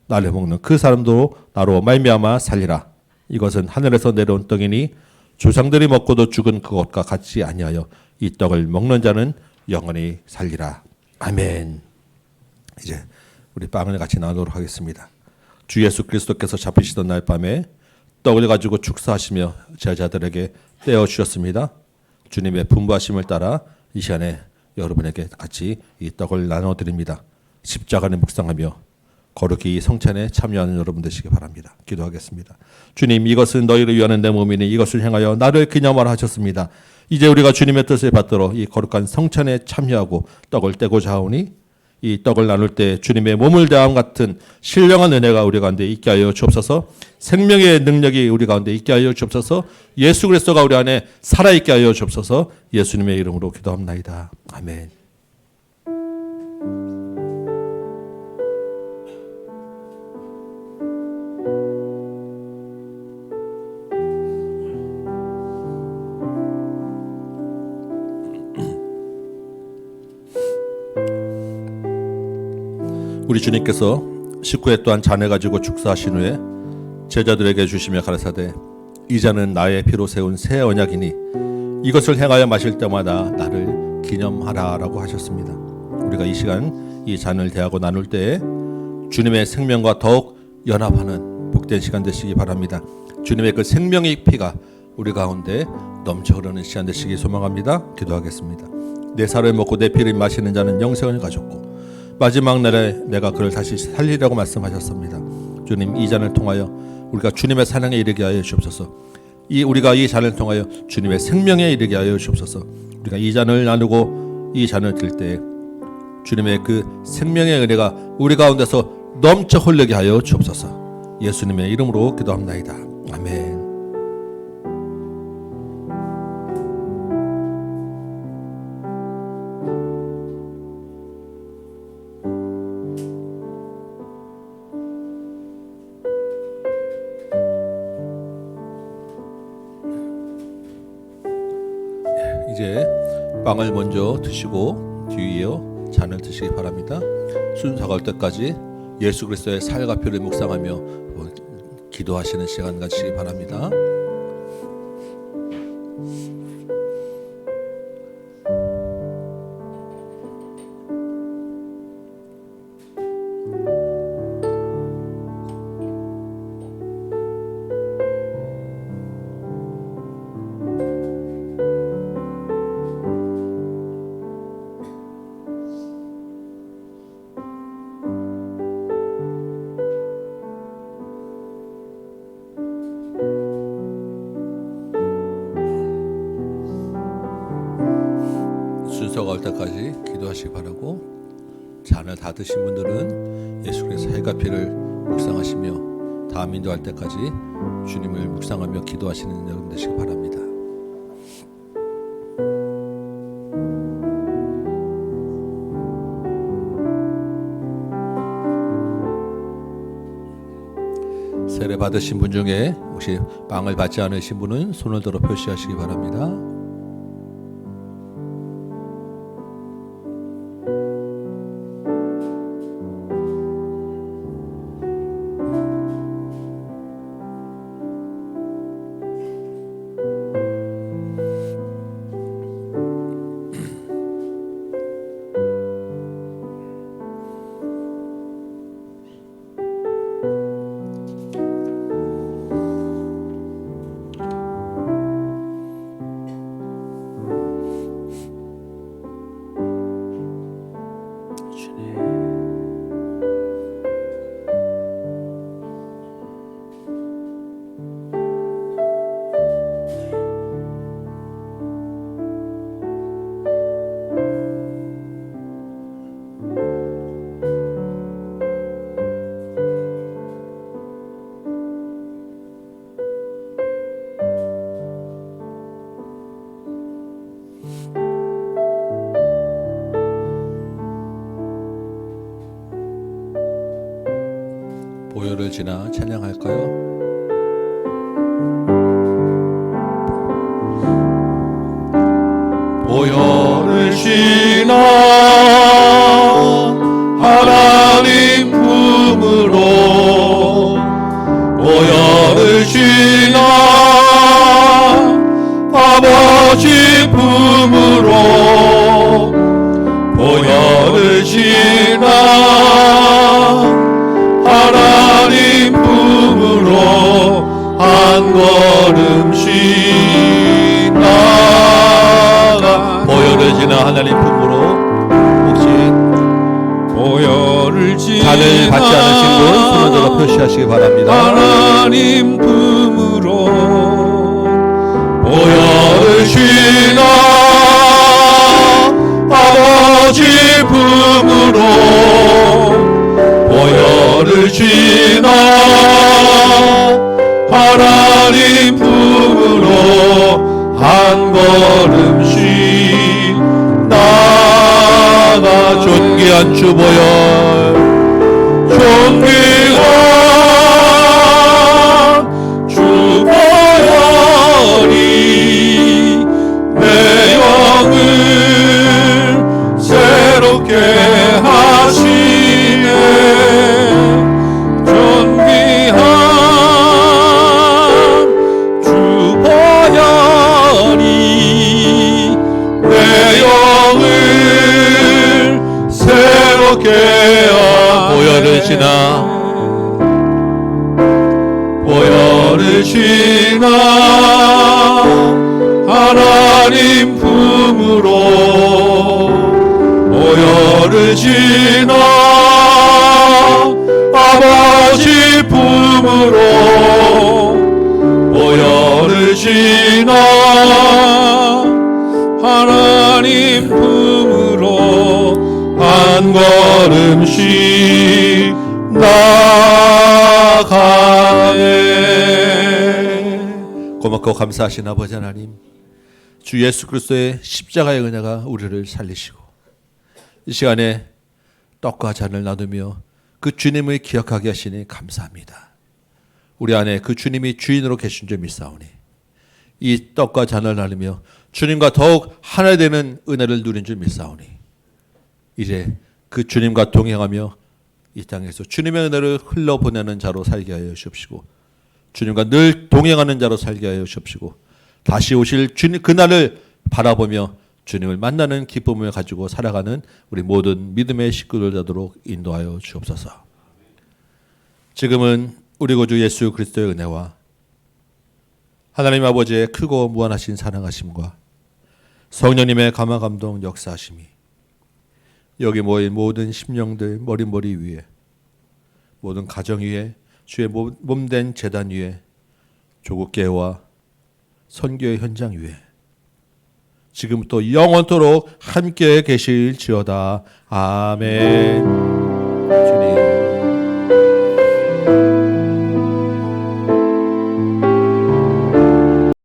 나를 먹는 그 사람도 나로 말미암아 살리라. 이것은 하늘에서 내려온 떡이니 조상들이 먹고도 죽은 그것과 같지 아니하여 이 떡을 먹는 자는 영원히 살리라. 아멘. 이제 우리 빵을 같이 나누도록 하겠습니다. 주 예수 그리스도께서 잡히시던 날 밤에 떡을 가지고 축사하시며 제자들에게 떼어 주셨습니다. 주님의 분부하심을 따라 이 시간에 여러분에게 같이 이 떡을 나눠드립니다. 십자가를 묵상하며 거룩히 이 성찬에 참여하는 여러분 되시기 바랍니다. 기도하겠습니다. 주님, 이것은 너희를 위하는 내 몸이니 이것을 행하여 나를 기념하라 하셨습니다. 이제 우리가 주님의 뜻을 받들어 이 거룩한 성찬에 참여하고 떡을 떼고자 하오니 이 떡을 나눌 때 주님의 몸을 대함 같은 신령한 은혜가 우리 가운데 있게 하여 주옵소서. 생명의 능력이 우리 가운데 있게 하여 주옵소서. 예수 그리스도가 우리 안에 살아있게 하여 주옵소서. 예수님의 이름으로 기도합나이다. 아멘. 우리 주님께서 19회 또한 잔을 가지고 축사하신 후에 제자들에게 주시며 가라사대 이 잔은 나의 피로 세운 새 언약이니 이것을 행하여 마실 때마다 나를 기념하라라고 하셨습니다. 우리가 이 시간 이 잔을 대하고 나눌 때에 주님의 생명과 더욱 연합하는 복된 시간 되시기 바랍니다. 주님의 그 생명의 피가 우리 가운데 넘쳐 흐르는 시간 되시기 소망합니다. 기도하겠습니다. 내 살을 먹고 내 피를 마시는 자는 영생을 가졌고 마지막 날에 내가 그를 다시 살리라고 말씀하셨습니다. 주님, 이 잔을 통하여 우리가 주님의 사랑에 이르게 하여 주옵소서. 우리가 이 잔을 통하여 주님의 생명에 이르게 하여 주옵소서. 우리가 이 잔을 나누고 이 잔을 들 때 주님의 그 생명의 은혜가 우리 가운데서 넘쳐 흘리게 하여 주옵소서. 예수님의 이름으로 기도합나이다. 아멘. 빵을 먼저 드시고 뒤이어 잔을 드시기 바랍니다. 순서가 올 때까지 예수 그리스도의 살과 피를 묵상하며 기도하시는 시간 가지시기 바랍니다. 순서가 올 때까지 기도하시기 바라고, 잔을 다 드신 분들은 예수 그리스도의 살과 피를 묵상하시며 다음 인도할 때까지 주님을 묵상하며 기도하시는 여러분 되시기 바랍니다. 세례 받으신 분 중에 혹시 빵을 받지 않으신 분은 손을 들어 표시하시기 바랍니다. 보혈을 지나 찬양할까요? 보혈을 지나 하나님 품으로, 보혈을 지나 아버지 품으로, 보혈을 지나 하나님 품으로 한 걸음씩 나가. 보혈을 지나 하나님 품으로, 혹시 보혈을 지나 잔을 받지 않으신 분 손을 들어 표시하시기 바랍니다. 하나님 품으로 보혈을 지나 아버지 품으로, 보혈을 지나 하나님 품으로 한 걸음씩 나가. 존귀한 주 보혈, 존귀한 주 보혈이 내 영을 새롭게 하시네. 존귀한 주 보혈이 내 영을 새롭게 하네. 보혈을 지나, 보혈을 지나 하나님 품으로, 보혈을 지나 아버지 품으로, 보혈을 지나 하나님 품으로 한 걸음씩 나가네. 고맙고 감사하신 아버지 하나님, 주 예수 그리스도의 십자가의 은혜가 우리를 살리시고 이 시간에 떡과 잔을 나누며 그 주님을 기억하게 하시니 감사합니다. 우리 안에 그 주님이 주인으로 계신 줄 믿사오니 이 떡과 잔을 나누며 주님과 더욱 하나 되는 은혜를 누린 줄 믿사오니 이제 그 주님과 동행하며 이 땅에서 주님의 은혜를 흘러보내는 자로 살게 하여 주옵시고 주님과 늘 동행하는 자로 살게 하여 주옵시고 다시 오실 주님 그날을 바라보며 주님을 만나는 기쁨을 가지고 살아가는 우리 모든 믿음의 식구들 되도록 인도하여 주옵소서. 지금은 우리 구주 예수 그리스도의 은혜와 하나님 아버지의 크고 무한하신 사랑하심과 성령님의 감화 감동 역사하심이 여기 모인 모든 심령들 머리 위에 모든 가정 위에 주의 몸된 제단 위에 조국계와 선교의 현장 위에 지금부터 영원토록 함께 계실지어다. 아멘.